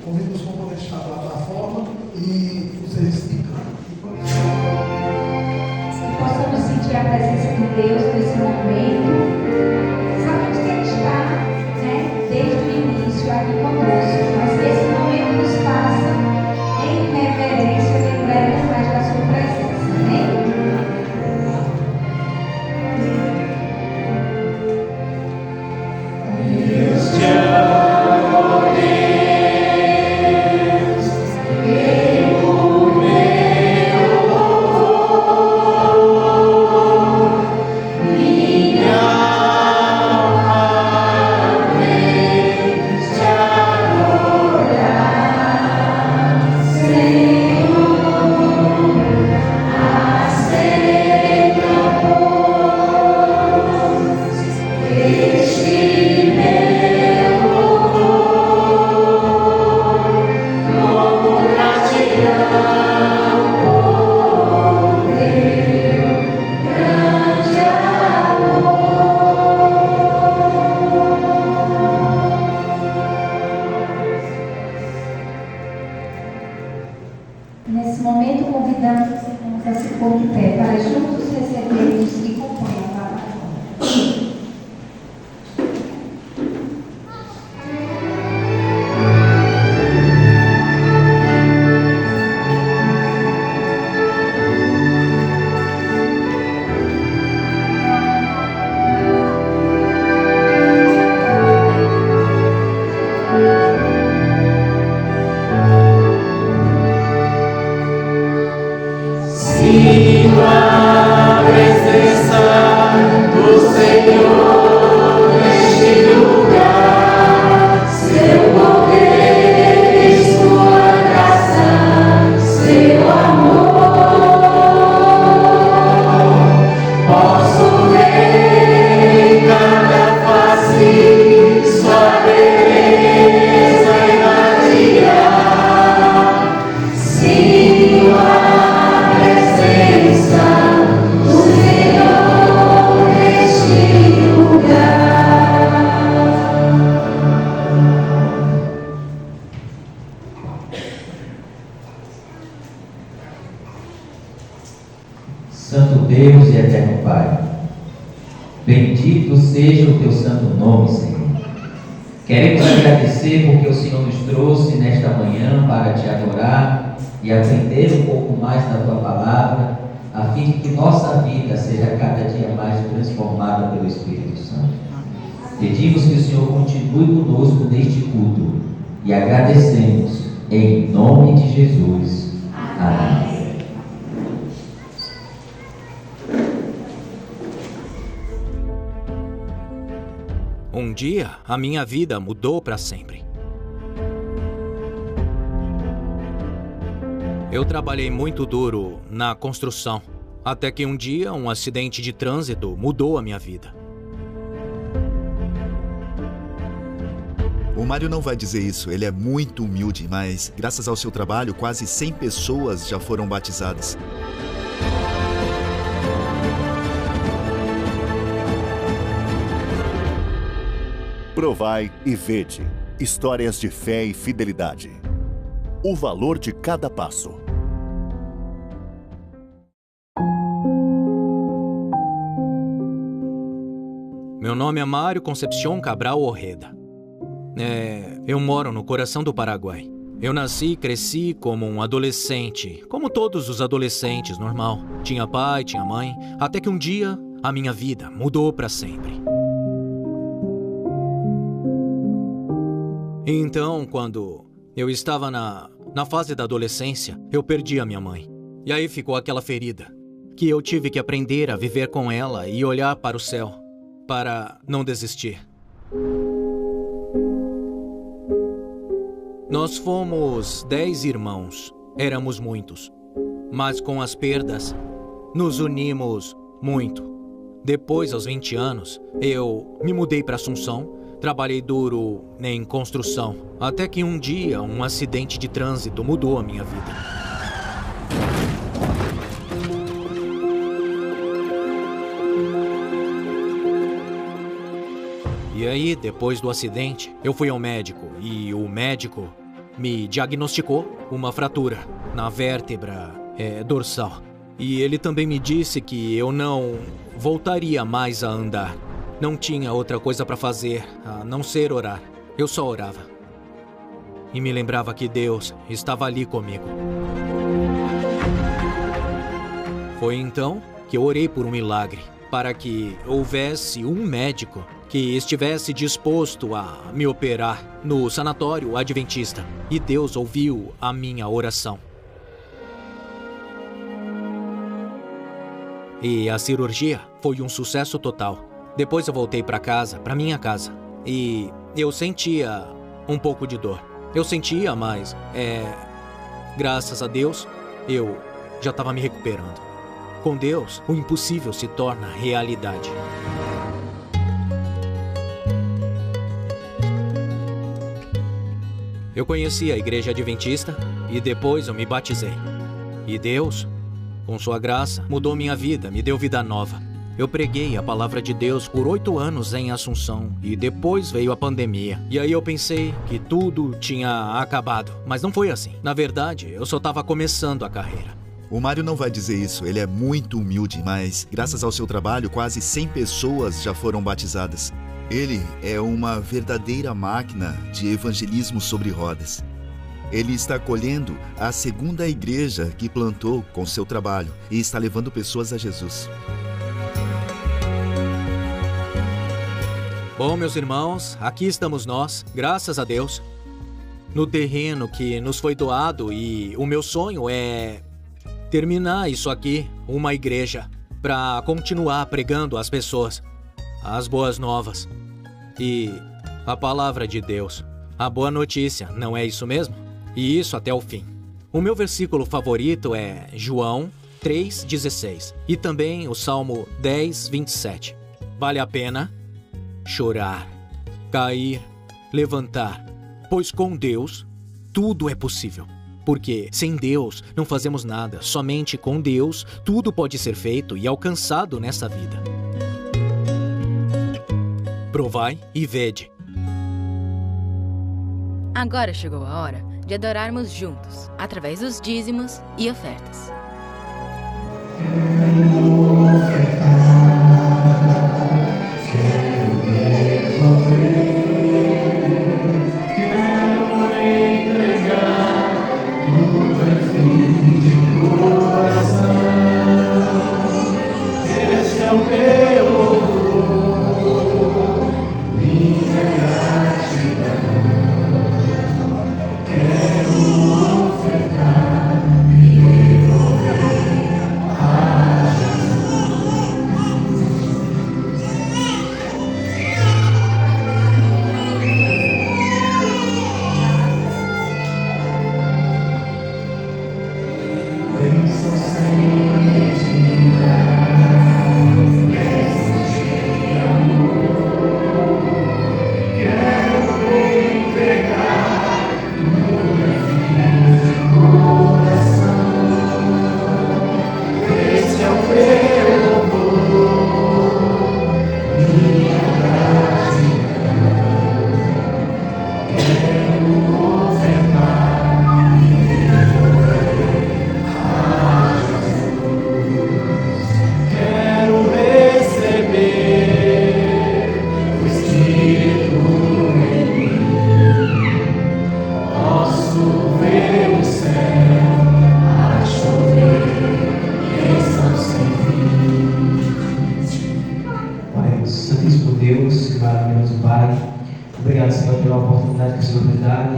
Convido os componentes da plataforma e os certificados. Que possamos sentir a presença de Deus nesse momento. Sabemos que Ele está, né, desde o início aqui conosco, mas que esse momento nos faça em reverência, lembrando mais da sua presença. Amém? Nesse momento, convidamos os irmãos a se pôr de pé para juntos recebermos e compõem a plataforma. Sinto a presença do Senhor neste lugar, seu poder e sua graça, seu amor. Posso ver em cada face sua beleza irradiar. Sinto a presença do Senhor neste lugar. Santo Deus e eterno Pai, bendito seja o teu santo nome, Senhor. Queremos agradecer porque o Senhor nos trouxe nesta manhã para te adorar e aprender um pouco mais da tua palavra, a fim de que nossa vida seja cada dia mais transformada pelo Espírito Santo. Pedimos que o Senhor continue conosco neste culto e agradecemos em nome de Jesus. Amém. Um dia, a minha vida mudou para sempre. Eu trabalhei muito duro na construção, até que um dia um acidente de trânsito mudou a minha vida. O Mário não vai dizer isso, ele é muito humilde, mas graças ao seu trabalho, quase 100 pessoas já foram batizadas. Provai e vede. Histórias de fé e fidelidade. O valor de cada passo. Meu nome é Mário Concepción Cabral Ojeda. Eu moro no coração do Paraguai. Eu nasci e cresci como um adolescente, como todos os adolescentes, normal. Tinha pai, tinha mãe, até que um dia a minha vida mudou para sempre. Então, quando eu estava na fase da adolescência, eu perdi a minha mãe. E aí ficou aquela ferida, que eu tive que aprender a viver com ela e olhar para o céu, para não desistir. Nós fomos 10 irmãos, éramos muitos, mas com as perdas, nos unimos muito. Depois, aos 20 anos, eu me mudei para Assunção. Trabalhei duro em construção, até que um dia um acidente de trânsito mudou a minha vida. E aí, depois do acidente, eu fui ao médico e o médico me diagnosticou uma fratura na vértebra dorsal. E ele também me disse que eu não voltaria mais a andar. Não tinha outra coisa para fazer, a não ser orar. Eu só orava. E me lembrava que Deus estava ali comigo. Foi então que eu orei por um milagre, para que houvesse um médico que estivesse disposto a me operar no sanatório adventista. E Deus ouviu a minha oração. E a cirurgia foi um sucesso total. Depois eu voltei para casa, para minha casa, e eu sentia um pouco de dor. Eu sentia, mas, graças a Deus, eu já estava me recuperando. Com Deus, o impossível se torna realidade. Eu conheci a igreja adventista e depois eu me batizei. E Deus, com sua graça, mudou minha vida, me deu vida nova. Eu preguei a palavra de Deus por 8 anos em Assunção e depois veio a pandemia. E aí eu pensei que tudo tinha acabado, mas não foi assim. Na verdade, eu só estava começando a carreira. O Mário não vai dizer isso, ele é muito humilde, mas graças ao seu trabalho, quase 100 pessoas já foram batizadas. Ele é uma verdadeira máquina de evangelismo sobre rodas. Ele está acolhendo a segunda igreja que plantou com seu trabalho e está levando pessoas a Jesus. Bom, meus irmãos, aqui estamos nós, graças a Deus, no terreno que nos foi doado, e o meu sonho é terminar isso aqui, uma igreja, para continuar pregando às pessoas as boas novas e a palavra de Deus, a boa notícia, não é isso mesmo? E isso até o fim. O meu versículo favorito é João 3,16 e também o Salmo 10,27. Vale a pena chorar, cair, levantar, pois com Deus tudo é possível. Porque sem Deus não fazemos nada, somente com Deus tudo pode ser feito e alcançado nessa vida. Provai e vede. Agora chegou a hora de adorarmos juntos, através dos dízimos e ofertas. Quero possibilidade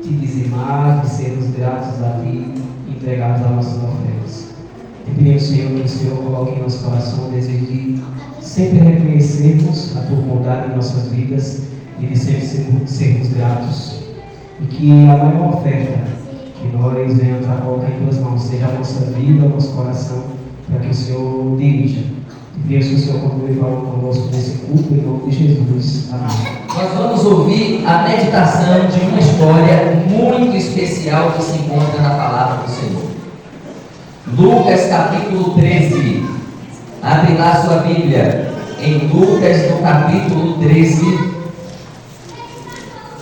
de dizimar, de sermos gratos a Ti e entregarmos as nossas ofertas. Te pedimos, Senhor, que o Senhor coloque em nosso coração o desejo de sempre reconhecermos a Tua bondade em nossas vidas e de sempre sermos gratos. E que a maior oferta que nós venhamos a colocar em Tuas mãos seja a nossa vida, o nosso coração, para que o Senhor dirija. Te pedimos que o Senhor continue falando conosco nesse culto, em nome de Jesus. Amém. Nós vamos ouvir a meditação de uma história muito especial que se encontra na palavra do Senhor. Lucas capítulo 13. Abre lá sua Bíblia em Lucas no capítulo 13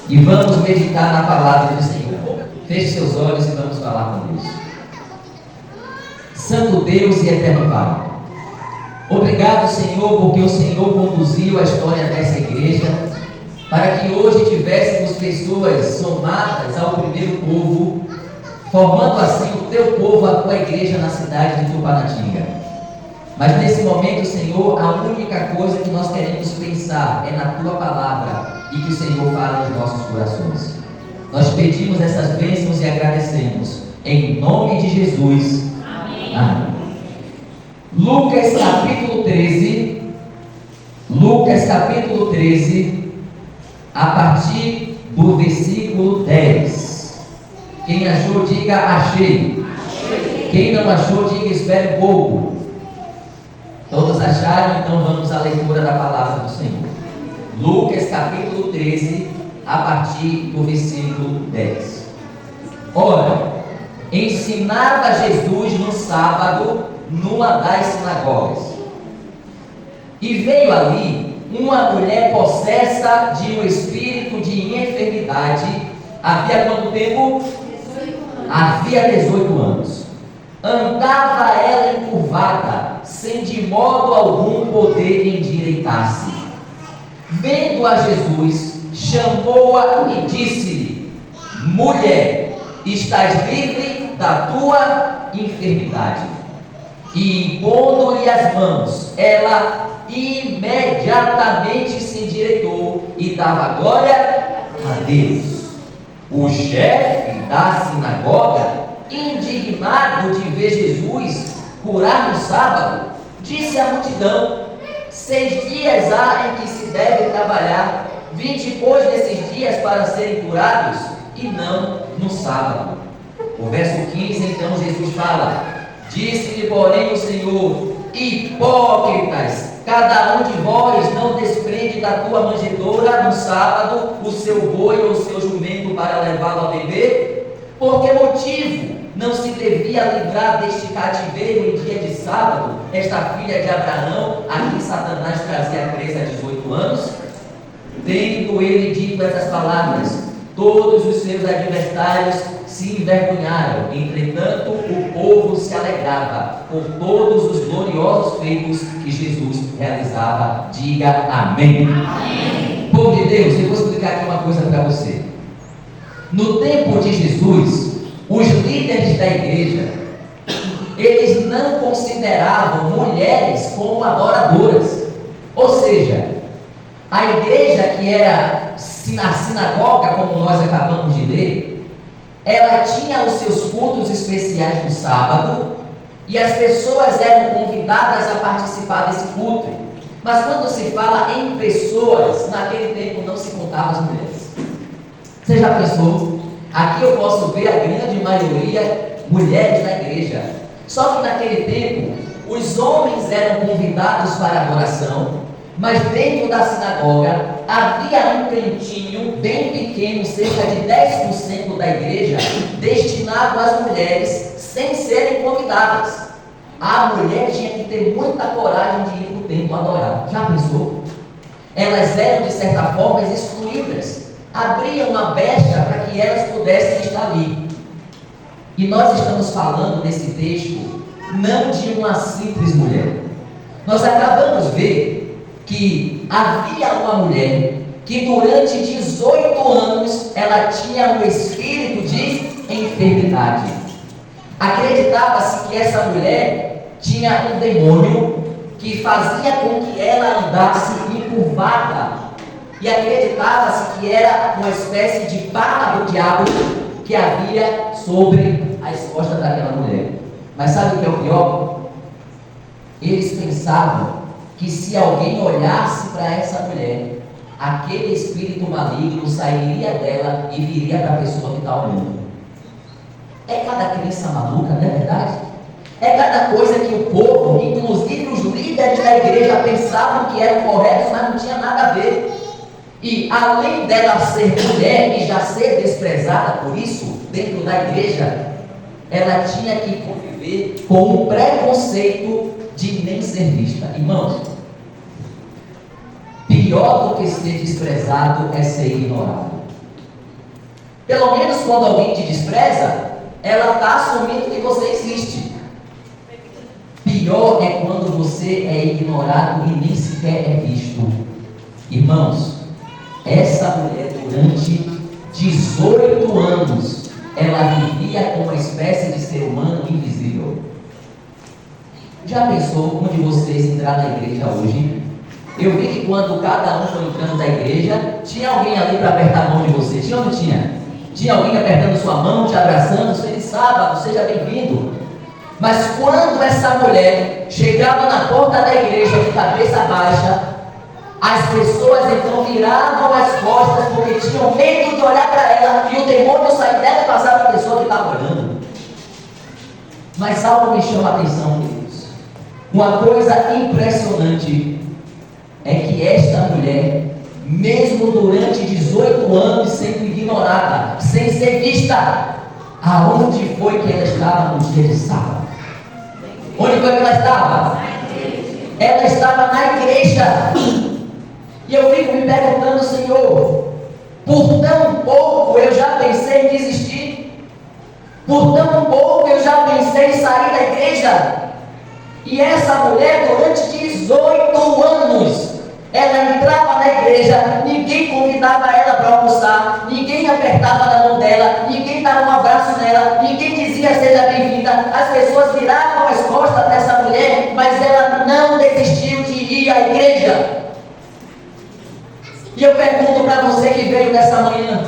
e vamos meditar na palavra do Senhor. Feche seus olhos e vamos falar com Deus. Santo Deus e eterno Pai, obrigado, Senhor, porque o Senhor conduziu a história dessa igreja para que hoje tivéssemos pessoas somadas ao primeiro povo, formando assim o Teu povo, a Tua igreja na cidade de Tupanatinga. Mas nesse momento, Senhor, a única coisa que nós queremos pensar é na Tua palavra e que o Senhor fale aos nossos corações. Nós pedimos essas bênçãos e agradecemos em nome de Jesus. Amém. Amém. Lucas capítulo 13, a partir do versículo 10. Quem achou, diga achei. Quem não achou, diga espere um pouco. Todos acharam? Então vamos à leitura da palavra do Senhor. Lucas capítulo 13, a partir do versículo 10. Ora, ensinava Jesus no sábado numa das sinagogas. E veio ali uma mulher possessa de um espírito de enfermidade. Havia quanto tempo? 18 anos. Havia 18 anos. Andava ela encurvada, sem de modo algum poder endireitar-se. Vendo a Jesus, chamou-a e disse-lhe: mulher, estás livre da tua enfermidade. E impondo-lhe as mãos, ela imediatamente se endireitou e dava glória a Deus. O chefe da sinagoga, indignado de ver Jesus curar no sábado, disse à multidão: 6 dias há em que se deve trabalhar, vinde pois desses dias para serem curados, e não no sábado. O verso 15, então Jesus fala: disse-lhe porém o Senhor: hipócritas, cada um de vós não desprende da tua manjedoura no sábado o seu boi ou o seu jumento para levá-lo a beber? Por que motivo não se devia livrar deste cativeiro em dia de sábado esta filha de Abraão, a quem Satanás trazia presa há 18 anos? Tendo ele dito essas palavras, todos os seus adversários se envergonharam. Entretanto, o povo se alegrava por todos os gloriosos feitos que Jesus realizava. Diga amém. Amém. Povo de Deus, eu vou explicar aqui uma coisa para você. No tempo de Jesus, os líderes da igreja, eles não consideravam mulheres como adoradoras. Ou seja, a igreja que era a sinagoga, como nós acabamos de ler, ela tinha os seus cultos especiais no sábado e as pessoas eram convidadas a participar desse culto. Mas quando se fala em pessoas, naquele tempo não se contavam as mulheres. Você já pensou? Aqui eu posso ver a grande maioria mulheres na igreja. Só que naquele tempo, os homens eram convidados para a adoração, mas dentro da sinagoga havia um cantinho bem pequeno, cerca de 10% da igreja, destinado às mulheres sem serem convidadas. A mulher tinha que ter muita coragem de ir para o templo adorar. Já pensou? Elas eram, de certa forma, excluídas. Abriam uma brecha para que elas pudessem estar ali. E nós estamos falando nesse texto não de uma simples mulher. Nós acabamos de ver que havia uma mulher que durante 18 anos ela tinha um espírito de enfermidade. Acreditava-se que essa mulher tinha um demônio que fazia com que ela andasse encurvada. E acreditava-se que era uma espécie de barra do diabo que havia sobre as costas daquela mulher. Mas sabe o que é o pior? Eles pensavam que se alguém olhasse para essa mulher, aquele espírito maligno sairia dela e viria para a pessoa que está olhando. É cada crença maluca, não é verdade? É cada coisa que o povo, inclusive os líderes da igreja, pensavam que era correto, mas não tinha nada a ver. E além dela ser mulher e já ser desprezada por isso, dentro da igreja, ela tinha que conviver com um preconceito de nem ser vista. Irmãos, pior do que ser desprezado é ser ignorado. Pelo menos quando alguém te despreza, ela está assumindo que você existe. Pior é quando você é ignorado e nem sequer é visto. Irmãos, essa mulher durante 18 anos, ela vivia como uma espécie de ser humano invisível. Já pensou onde vocês entraram na igreja hoje? Eu vi que quando cada um foi entrando na igreja, tinha alguém ali para apertar a mão de você. Tinha ou não tinha? Tinha alguém apertando sua mão, te abraçando, feliz sábado, seja bem-vindo. Mas quando essa mulher chegava na porta da igreja de cabeça baixa, as pessoas então viravam as costas porque tinham medo de olhar para ela e o demônio sair dela e passar para a pessoa que estava olhando. Mas algo me chama a atenção, queridos. Uma coisa impressionante é que esta mulher, mesmo durante 18 anos sendo ignorada, sem ser vista, aonde foi que ela estava no dia de sábado? Onde foi que ela estava? Ela estava na igreja. E eu fico me perguntando, Senhor, por tão pouco eu já pensei em desistir, por tão pouco eu já pensei em sair da igreja. E essa mulher, durante 18 anos, ela entrava na igreja, ninguém convidava ela para almoçar, ninguém apertava na mão dela, ninguém dava um abraço nela, ninguém dizia seja bem-vinda. As pessoas viravam as costas dessa mulher, mas ela não desistiu de ir à igreja. E eu pergunto para você que veio nessa manhã,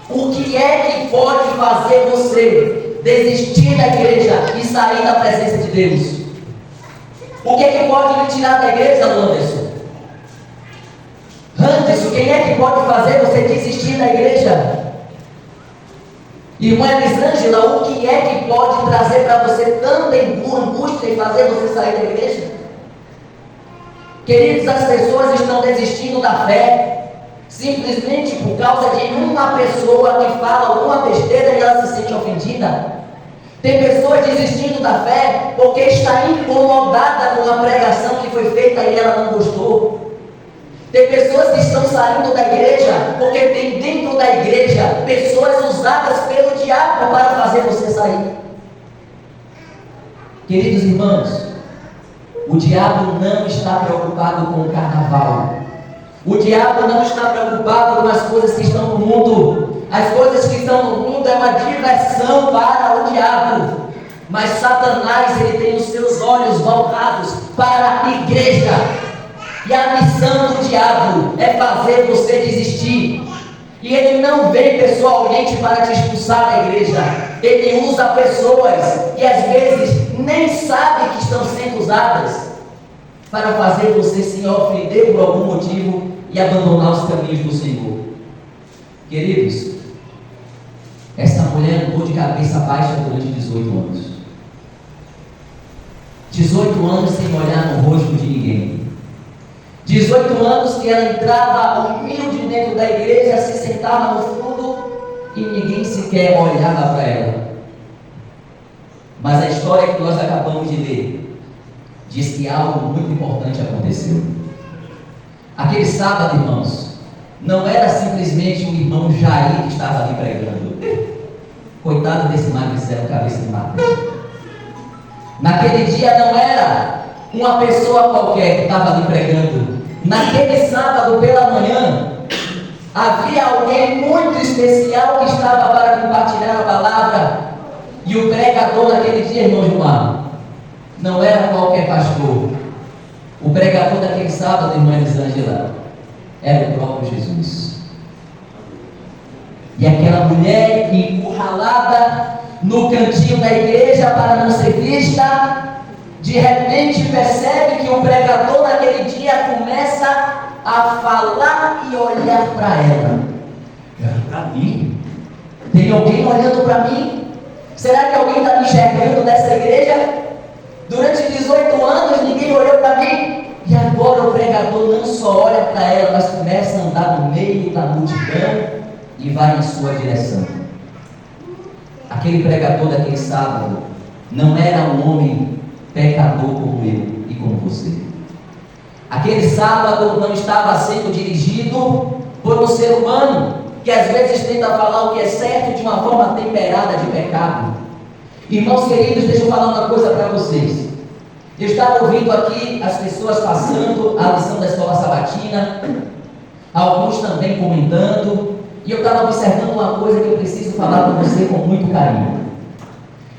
o que é que pode fazer você desistir da igreja e sair da presença de Deus? O que é que pode lhe tirar da igreja, Anderson? Anderson, quem é que pode fazer você desistir da igreja? Irmã Elisângela, o que é que pode trazer para você tanta angústia e fazer você sair da igreja? Queridos, as pessoas estão desistindo da fé simplesmente por causa de uma pessoa que fala alguma besteira e ela se sente ofendida. Tem pessoas desistindo da fé porque está incomodada com a pregação que foi feita e ela não gostou. Tem pessoas que estão saindo da igreja porque tem dentro da igreja pessoas usadas pelo diabo para fazer você sair. Queridos irmãos, o diabo não está preocupado com o carnaval. O diabo não está preocupado com as coisas que estão no mundo. As coisas que estão no mundo é uma diversão para o diabo. Mas Satanás, ele tem os seus olhos voltados para a igreja. E a missão do diabo é fazer você desistir. E ele não vem pessoalmente para te expulsar da igreja. Ele usa pessoas que às vezes nem sabem que estão sendo usadas para fazer você se ofender por algum motivo e abandonar os caminhos do Senhor. Queridos, essa mulher andou de cabeça baixa durante 18 anos. 18 anos sem olhar no rosto de ninguém. 18 anos que ela entrava humilde dentro da igreja, se sentava no fundo e ninguém sequer olhava para ela. Mas a história que nós acabamos de ler diz que algo muito importante aconteceu. Aquele sábado, irmãos, não era simplesmente o irmão Jair que estava ali pregando. Coitado desse magricelo, cabeça de mato. Naquele dia não era uma pessoa qualquer que estava ali pregando. Naquele sábado pela manhã, havia alguém muito especial que estava para compartilhar a palavra. E o pregador naquele dia, irmão Gilmar, não era qualquer pastor. O pregador daquele sábado, irmã Elisângela, era o próprio Jesus. E aquela mulher encurralada no cantinho da igreja para não ser vista, de repente percebe que o pregador naquele dia começa a falar e olhar para ela. Para mim? Tem alguém olhando para mim? Será que alguém está me enxergando nessa igreja? Durante 18 anos ninguém olhou para mim. E agora o pregador não só olha para ela, mas começa a andar no meio da multidão e vai em sua direção. Aquele pregador daquele sábado não era um homem pecador como eu e como você. Aquele sábado não estava sendo dirigido por um ser humano que às vezes tenta falar o que é certo de uma forma temperada de pecado. Irmãos queridos, deixa eu falar uma coisa para vocês. Eu estava ouvindo aqui as pessoas passando a lição da escola sabatina, alguns também comentando, e eu estava observando uma coisa que eu preciso falar com você com muito carinho.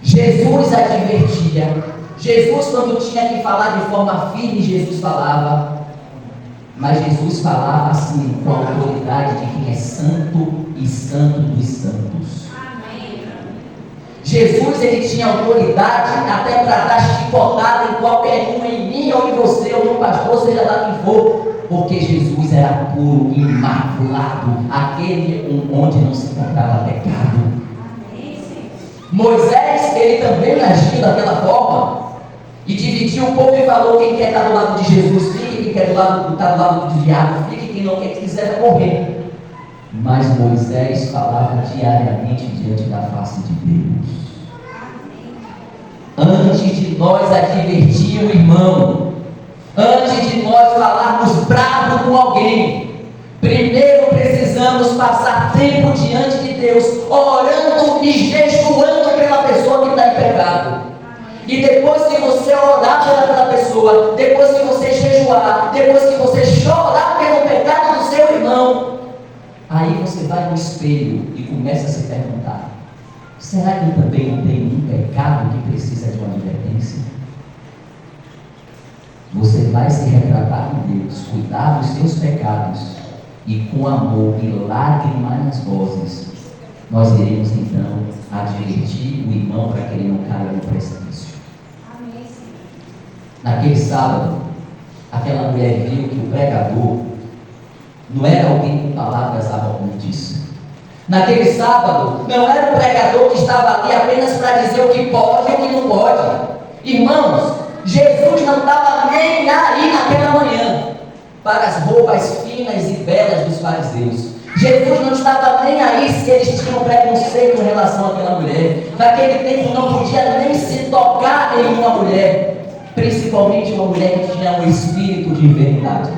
Jesus advertia. Jesus, quando tinha que falar de forma firme, Jesus falava, mas Jesus falava assim, com a autoridade de quem é santo e santo dos santos. Jesus, ele tinha autoridade até para dar chicotada em qualquer um, em mim ou em você, ou no pastor, seja lá quem for, porque Jesus era puro, imaculado, aquele onde não se encontrava pecado. Moisés, ele também agiu daquela forma, e dividiu o povo e falou: quem quer estar do lado de Jesus, fique, quem quer estar do lado do diabo, fique, quem não quer, quiser morrer. Mas Moisés falava diariamente diante da face de Deus. Antes de nós advertir o irmão, antes de nós falarmos bravo com alguém, primeiro precisamos passar tempo diante de Deus, orando e jejuando pela pessoa que está em pecado. E depois que você orar pela pessoa, depois que você jejuar, depois que você chorar pelo pecado do seu irmão, aí você vai no espelho e começa a se perguntar: será que eu também não tenho um pecado que precisa de uma advertência? Você vai se retratar com Deus, cuidar dos seus pecados, e com amor e lágrimas nas vozes, nós iremos então advertir o irmão para que ele não caia no precipício. Naquele sábado, aquela mulher viu que o pregador não era alguém com palavras arrogantes. Naquele sábado, não era o pregador que estava ali apenas para dizer o que pode e o que não pode. Irmãos, Jesus não estava nem aí naquela manhã para as roupas finas e belas dos fariseus. Jesus não estava nem aí se eles tinham preconceito em relação àquela mulher. Naquele tempo não podia nem se tocar em uma mulher, principalmente uma mulher que tinha um espírito de enfermidade.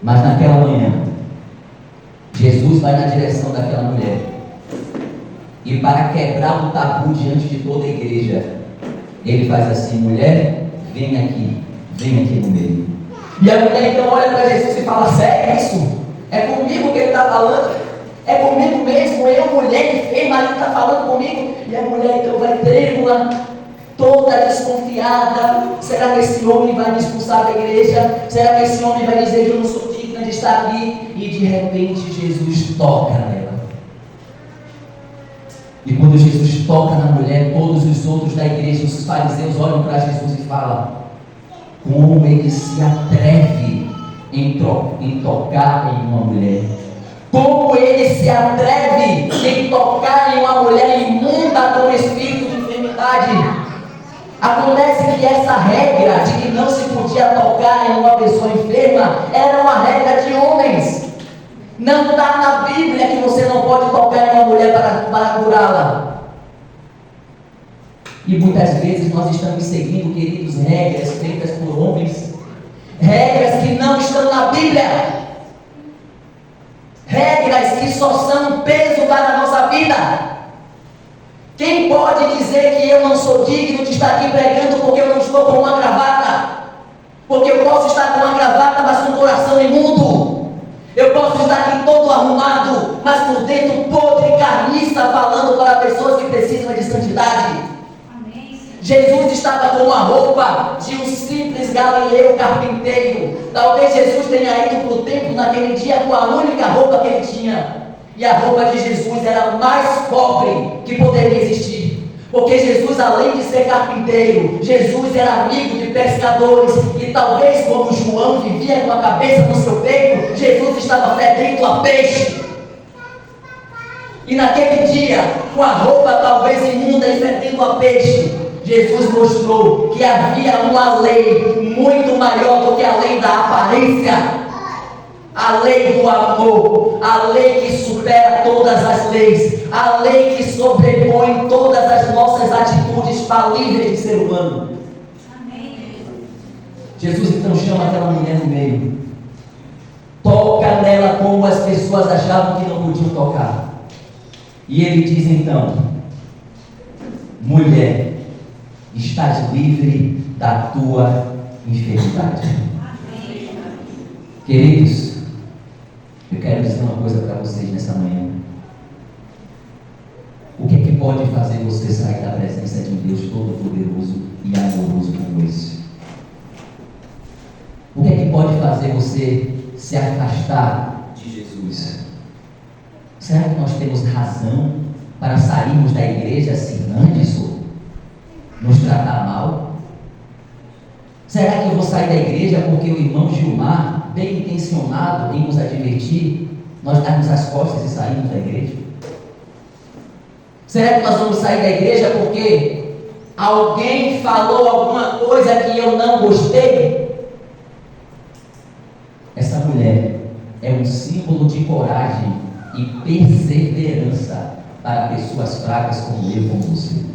Mas naquela manhã, Jesus vai na direção daquela mulher, e para quebrar o tabu diante de toda a igreja, ele faz assim: mulher, vem aqui no meio. E a mulher então olha para Jesus e fala: sério isso? É comigo que ele está falando? É comigo mesmo? Eu, mulher enferma, ele está falando comigo? E a mulher então vai trêmula, toda desconfiada: será que esse homem vai me expulsar da igreja? Será que esse homem vai dizer que eu não sou digna de estar aqui? E de repente Jesus toca nela. E quando Jesus toca na mulher, todos os outros da igreja, os fariseus, olham para Jesus e falam: como ele se atreve em tocar em uma mulher? Como ele se atreve em tocar em uma mulher imunda com espírito de enfermidade? Acontece que essa regra de que não se podia tocar em uma pessoa enferma era uma regra de homens. Não está na Bíblia que você não pode tocar em uma mulher para curá-la. E muitas vezes nós estamos seguindo, queridos, regras feitas por homens, regras que não estão na Bíblia, regras que só são um peso para a nossa vida. Quem pode dizer que eu não sou digno de estar aqui pregando porque eu não estou com uma gravata? Porque eu posso estar com uma gravata, mas com o coração imundo. Eu posso estar aqui todo arrumado, mas por dentro podre, carniça, falando para pessoas que precisam de santidade. Jesus estava com uma roupa de um simples galileu carpinteiro. Talvez Jesus tenha ido para o templo naquele dia com a única roupa que ele tinha. E a roupa de Jesus era a mais pobre que poderia existir. Porque Jesus, além de ser carpinteiro, Jesus era amigo de pescadores. E talvez, como João vivia com a cabeça no seu peito, Jesus estava fedendo a peixe. E naquele dia, com a roupa talvez imunda e fedendo a peixe, Jesus mostrou que havia uma lei muito maior do que a lei da aparência. A lei do amor, a lei que supera todas as leis, a lei que sobrepõe todas as nossas atitudes falíveis de ser humano. Jesus então chama aquela mulher no meio, toca nela como as pessoas achavam que não podiam tocar. E ele diz então: mulher, estás livre da tua enfermidade. Queridos, eu quero dizer uma coisa para vocês nessa manhã. O que é que pode fazer você sair da presença de um Deus todo-poderoso e amoroso como esse? O que é que pode fazer você se afastar de Jesus? Será que nós temos razão para sairmos da igreja assim, Anderson? Nos tratar mal? Será que eu vou sair da igreja porque o irmão Gilmar, bem intencionado em nos advertir, nós darmos as costas e sairmos da igreja? Será que nós vamos sair da igreja porque alguém falou alguma coisa que eu não gostei? Essa mulher é um símbolo de coragem e perseverança para pessoas fracas como eu, como você.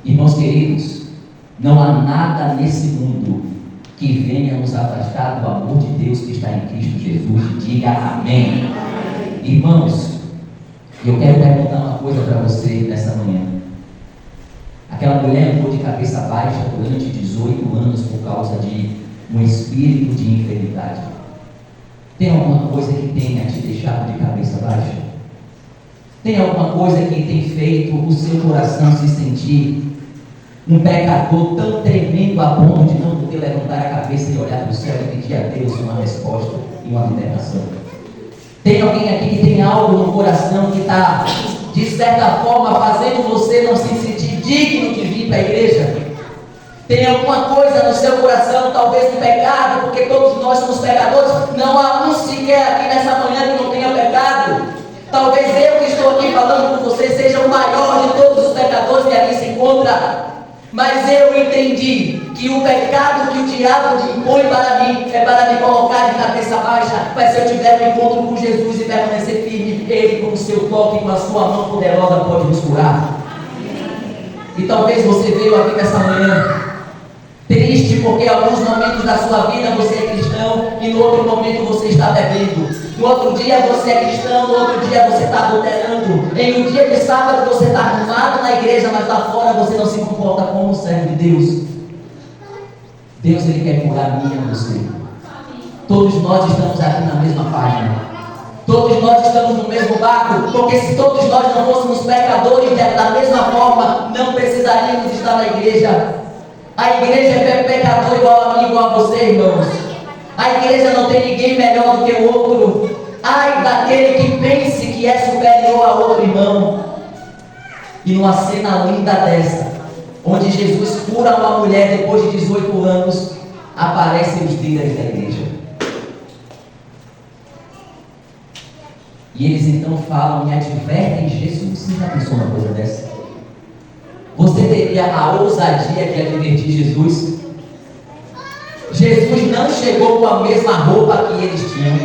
Irmãos queridos, não há nada nesse mundo que venha nos afastar do amor de Deus que está em Cristo Jesus. Diga amém. Irmãos, eu quero perguntar uma coisa para você nessa manhã. Aquela mulher andou de cabeça baixa durante 18 anos por causa de um espírito de enfermidade. Tem alguma coisa que tenha te deixado de cabeça baixa? Tem alguma coisa que tem feito o seu coração se sentir um pecador tão tremendo a ponto de não poder levantar a cabeça e olhar para o céu e pedir a Deus uma resposta e uma libertação? Tem alguém aqui que tem algo no coração que está, de certa forma, fazendo você não se sentir digno de vir para a igreja? Tem alguma coisa no seu coração, talvez um pecado, porque todos nós somos pecadores? Não há um sequer aqui nessa manhã que não tenha pecado. Talvez eu que estou aqui falando com você seja o maior de todos os pecadores que aqui se encontra. Mas eu entendi que o pecado que o diabo impõe para mim é para me colocar de cabeça baixa. Mas se eu tiver um encontro com Jesus e permanecer firme, Ele com o seu toque, com a sua mão poderosa, pode nos curar. E talvez você veio aqui nessa manhã triste porque em alguns momentos da sua vida você é cristão e no outro momento você está bebendo. No outro dia você é cristão, no outro dia você está adulterando. Em um dia de sábado você está arrumado na igreja, mas lá fora você não se comporta como um servo de Deus. Deus, Ele quer curar a mim e a você. Todos nós estamos aqui na mesma página. Todos nós estamos no mesmo barco, porque se todos nós não fôssemos pecadores da mesma forma, não precisaríamos estar na igreja. A igreja é pecador igual a mim, igual a você, irmãos. A igreja não tem ninguém melhor do que o outro. Ai daquele que pense que é superior a outro irmão. E numa cena linda dessa, onde Jesus cura uma mulher depois de 18 anos, aparecem os líderes da igreja. E eles então falam e advertem Jesus. Você já pensou uma coisa dessa? Você teria a ousadia de advertir Jesus? Jesus não chegou com a mesma roupa que eles tinham.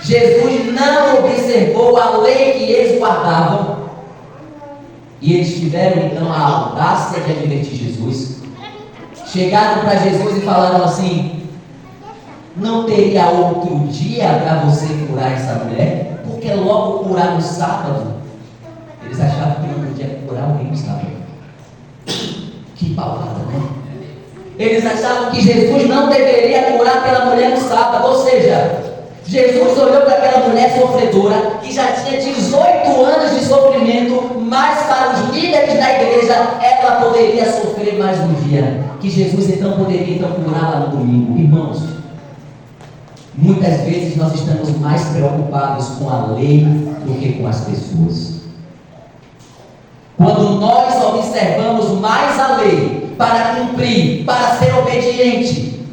Jesus não observou a lei que eles guardavam. E eles tiveram então a audácia de advertir Jesus. Chegaram para Jesus e falaram assim: não teria outro dia para você curar essa mulher? Porque logo curar no sábado? Eles achavam que não podia curar alguém no sábado. Que palavra, né? Eles achavam que Jesus não deveria curar aquela mulher no sábado. Ou seja, Jesus olhou para aquela mulher sofredora que já tinha 18 anos de sofrimento, mas para os líderes da igreja, ela poderia sofrer mais um dia, que Jesus então poderia curá-la no domingo. Irmãos, muitas vezes nós estamos mais preocupados com a lei do que com as pessoas. Quando nós observamos mais a lei para cumprir, para ser obediente,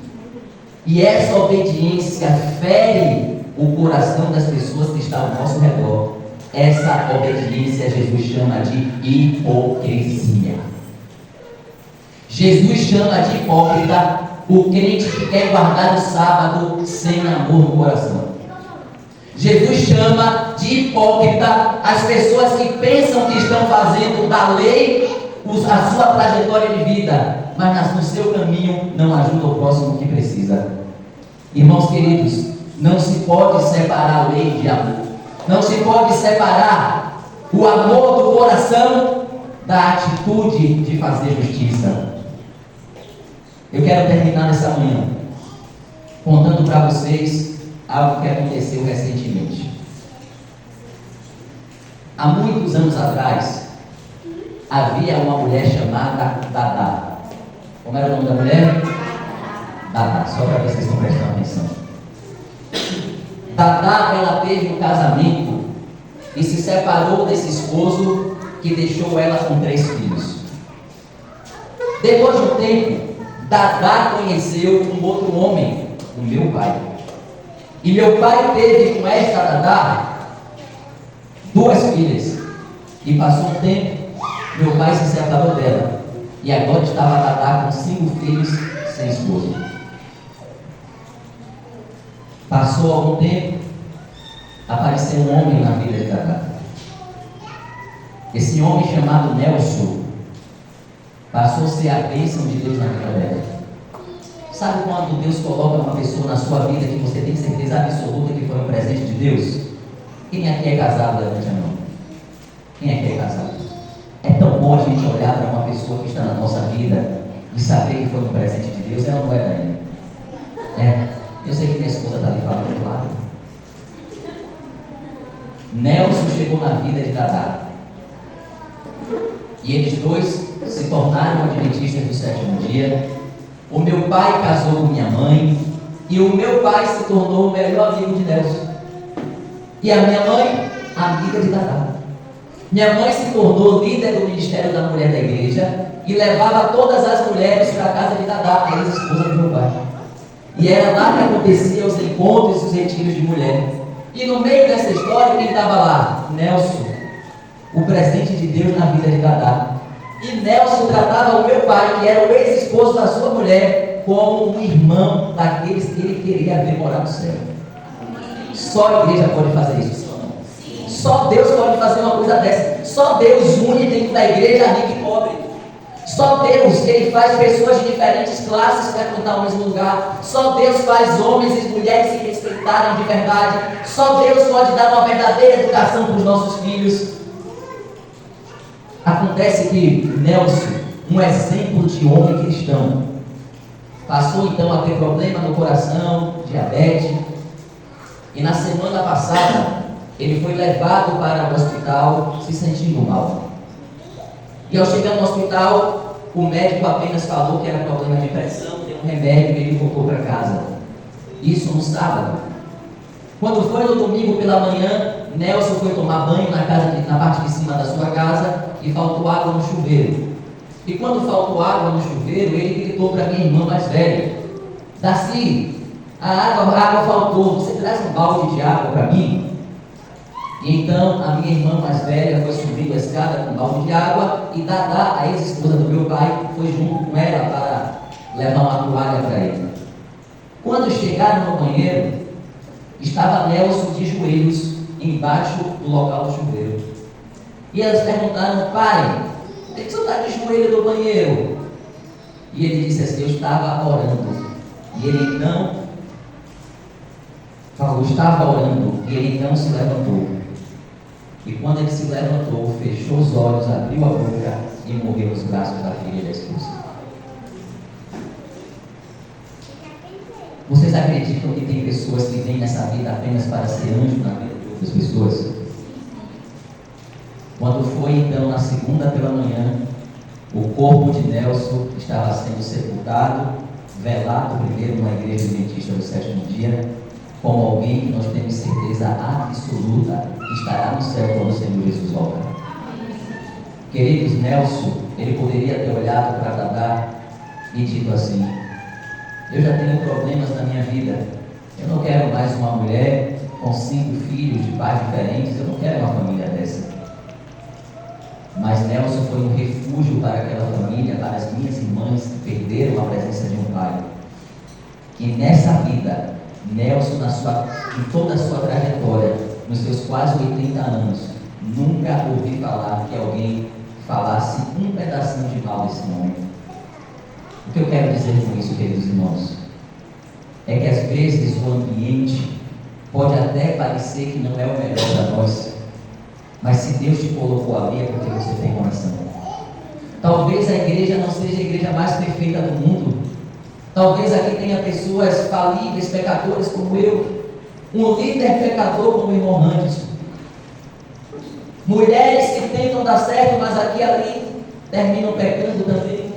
e essa obediência fere o coração das pessoas que estão ao nosso redor, essa obediência Jesus chama de hipocrisia. Jesus chama de hipócrita o crente que quer guardar o sábado sem amor no coração. Jesus chama de hipócrita as pessoas que pensam que estão fazendo da lei a sua trajetória de vida, mas no seu caminho não ajuda o próximo que precisa. Irmãos queridos, não se pode separar a lei de amor. Não se pode separar o amor do coração da atitude de fazer justiça. Eu quero terminar nessa manhã contando para vocês algo que aconteceu recentemente. Há muitos anos atrás, havia uma mulher chamada Dadá. Como era o nome da mulher? Dadá, só para ver se vocês estão prestando atenção. Dadá, ela teve um casamento e se separou desse esposo que deixou ela com 3 filhos. Depois de um tempo, Dadá conheceu um outro homem, o meu pai. E meu pai teve com esta Dadá 2 filhas. E passou um tempo, meu pai se separou dela. E agora estava Dadá com 5 filhos sem esposo. Passou algum tempo, apareceu um homem na vida de Dadá. Esse homem chamado Nelson passou a ser a bênção de Deus na vida dela. Sabe quando Deus coloca uma pessoa na sua vida que você tem certeza absoluta que foi um presente de Deus? Quem aqui é casado, levante a mão. Quem aqui é casado? É tão bom a gente olhar para uma pessoa que está na nossa vida e saber que foi um presente de Deus. Ela não é ainda. É. Eu sei que minha esposa está ali falando, claro. Nelson chegou na vida de Dadá. E eles 2 se tornaram adventistas do 7º dia. O meu pai casou com minha mãe. E o meu pai se tornou o melhor amigo de Nelson. E a minha mãe, amiga de Dadá. Minha mãe se tornou líder do Ministério da Mulher da igreja e levava todas as mulheres para a casa de Dadá, a ex-esposa do meu pai. E era lá que aconteciam os encontros e os retiros de mulher. E no meio dessa história, quem estava lá? Nelson, o presente de Deus na vida de Dadá. E Nelson tratava o meu pai, que era o ex-esposo da sua mulher, como um irmão daqueles que ele queria ver morar no céu. Só a igreja pode fazer isso. Só Deus pode fazer uma coisa dessa. Só Deus une dentro da igreja rico e pobre. Só Deus, Ele faz pessoas de diferentes classes frequentar o mesmo lugar. Só Deus faz homens e mulheres se respeitarem de verdade. Só Deus pode dar uma verdadeira educação para os nossos filhos. Acontece que Nelson, um exemplo de homem cristão, passou então a ter problema no coração, diabetes. E na semana passada, ele foi levado para o hospital se sentindo mal. E ao chegar no hospital, o médico apenas falou que era problema de pressão, deu um remédio e ele voltou para casa. Isso no sábado. Quando foi no domingo pela manhã, Nelson foi tomar banho na parte de cima da sua casa e faltou água no chuveiro. E quando faltou água no chuveiro, ele gritou para minha irmã mais velha: Darcy, a água faltou, você traz um balde de água para mim? E então a minha irmã mais velha foi subindo a escada com um balde de água e Dadá, a ex-esposa do meu pai, foi junto com ela para levar uma toalha para ele. Quando chegaram no banheiro, estava Nelson de joelhos embaixo do local do chuveiro. E elas perguntaram: pai, por que você está de joelho no banheiro? E ele disse assim: eu estava orando. E ele não falou, estava orando, e ele não se levantou. E quando ele se levantou, fechou os olhos, abriu a boca e morreu nos braços da filha e da esposa. Vocês acreditam que tem pessoas que vêm nessa vida apenas para ser anjo na vida de outras pessoas? Quando foi então na segunda pela manhã, o corpo de Nelson estava sendo sepultado, velado primeiro numa igreja adventista do sétimo dia, como alguém que nós temos certeza absoluta que estará no céu quando o Senhor Jesus voltar. Queridos, Nelson, ele poderia ter olhado para Dadá e dito assim: eu já tenho problemas na minha vida, eu não quero mais uma mulher com 5 filhos de pais diferentes, eu não quero uma família dessa. Mas Nelson foi um refúgio para aquela família, para as minhas irmãs que perderam a presença de um pai. Que nessa vida, Nelson, em toda a sua trajetória, nos seus quase 80 anos, nunca ouvi falar que alguém falasse um pedacinho de mal desse homem. O que eu quero dizer com isso, queridos irmãos, é que às vezes o ambiente pode até parecer que não é o melhor para nós, mas se Deus te colocou ali é porque você tem coração. Talvez a igreja não seja a igreja mais perfeita do mundo. Talvez aqui tenha pessoas falíveis, pecadores como eu, um líder pecador como o irmão Randes, mulheres que tentam dar certo, mas aqui e ali terminam pecando também.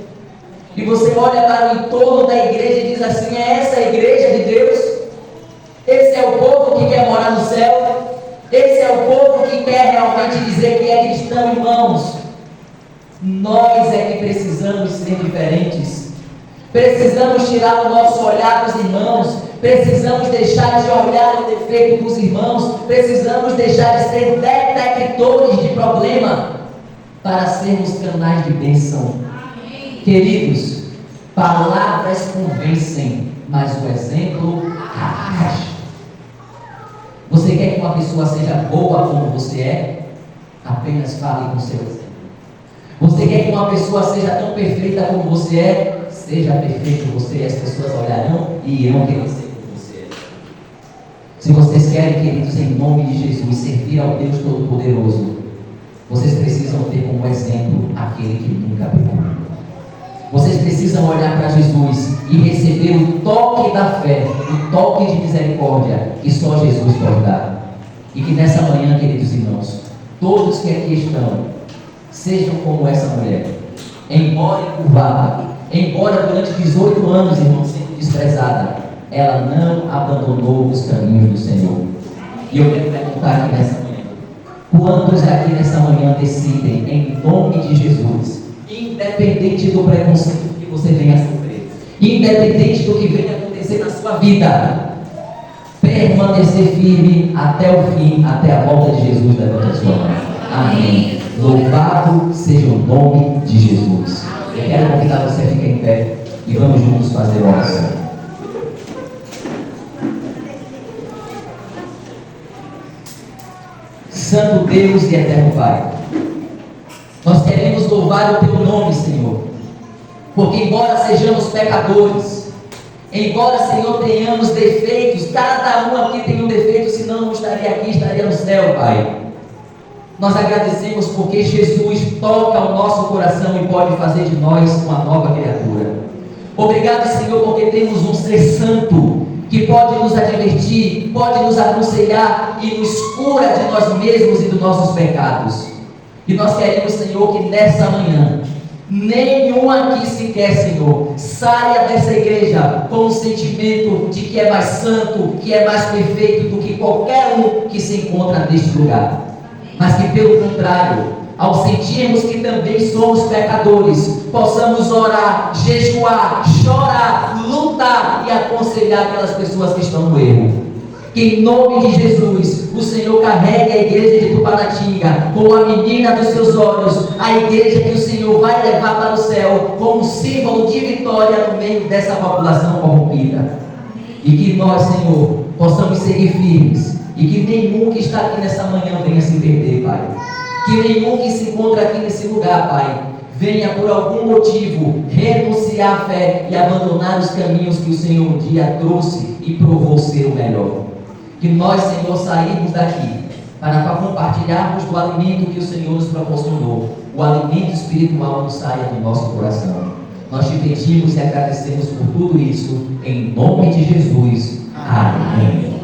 E você olha para o entorno da igreja e diz assim: é essa a igreja de Deus? Esse é o povo que quer morar no céu? Esse é o povo que quer realmente dizer que é cristão, irmãos? Nós é que precisamos ser diferentes. Precisamos tirar o nosso olhar dos irmãos. Precisamos deixar de olhar o defeito dos irmãos. Precisamos deixar de ser detectores de problema para sermos canais de bênção. Queridos, palavras convencem, mas o exemplo arrasta. Você quer que uma pessoa seja boa como você é? Apenas fale com seu exemplo. Você quer que uma pessoa seja tão perfeita como você é? Seja perfeito você, as pessoas olharão e irão querer ser como você é. Se vocês querem, queridos, em nome de Jesus, servir ao Deus Todo-Poderoso, vocês precisam ter como exemplo aquele que nunca pecou. Vocês precisam olhar para Jesus e receber o toque da fé, o toque de misericórdia que só Jesus pode dar. E que nessa manhã, queridos irmãos, todos que aqui estão, sejam como essa mulher, embora encurvada, embora durante 18 anos, irmãos, sendo desprezada, ela não abandonou os caminhos do Senhor. E eu quero perguntar aqui nessa manhã: quantos aqui nessa manhã decidem, em nome de Jesus, independente do preconceito que você venha a sofrer, independente do que venha a acontecer na sua vida, permanecer firme até o fim, até a volta de Jesus? Levanta a sua mão. Amém. Louvado seja o nome de Jesus. Eu quero convidar você a ficar em pé e vamos juntos fazer oração. Santo Deus e eterno Pai, nós queremos louvar o Teu nome, Senhor, porque embora sejamos pecadores, embora, Senhor, tenhamos defeitos, cada um aqui tem um defeito, senão não estaria aqui, estaria no céu, Pai. Nós agradecemos porque Jesus toca o nosso coração e pode fazer de nós uma nova criatura. Obrigado, Senhor, porque temos um ser santo que pode nos advertir, pode nos aconselhar e nos cura de nós mesmos e dos nossos pecados. E nós queremos, Senhor, que nessa manhã, nenhum aqui sequer, Senhor, saia dessa igreja com o sentimento de que é mais santo, que é mais perfeito do que qualquer um que se encontra neste lugar. Mas que, pelo contrário, ao sentirmos que também somos pecadores, possamos orar, jejuar, chorar, lutar e aconselhar aquelas pessoas que estão no erro. Que em nome de Jesus, o Senhor carregue a igreja de Tupanatinga como a menina dos seus olhos, a igreja que o Senhor vai levar para o céu como símbolo de vitória no meio dessa população corrompida. E que nós, Senhor, possamos seguir firmes e que nenhum que está aqui nessa manhã venha se perder, Pai. Que nenhum que se encontra aqui nesse lugar, Pai, venha por algum motivo renunciar à fé e abandonar os caminhos que o Senhor um dia trouxe e provou ser o melhor. Que nós, Senhor, saímos daqui para compartilharmos do alimento que o Senhor nos proporcionou. O alimento espiritual nos saia do nosso coração. Nós te pedimos e agradecemos por tudo isso, em nome de Jesus. Amém.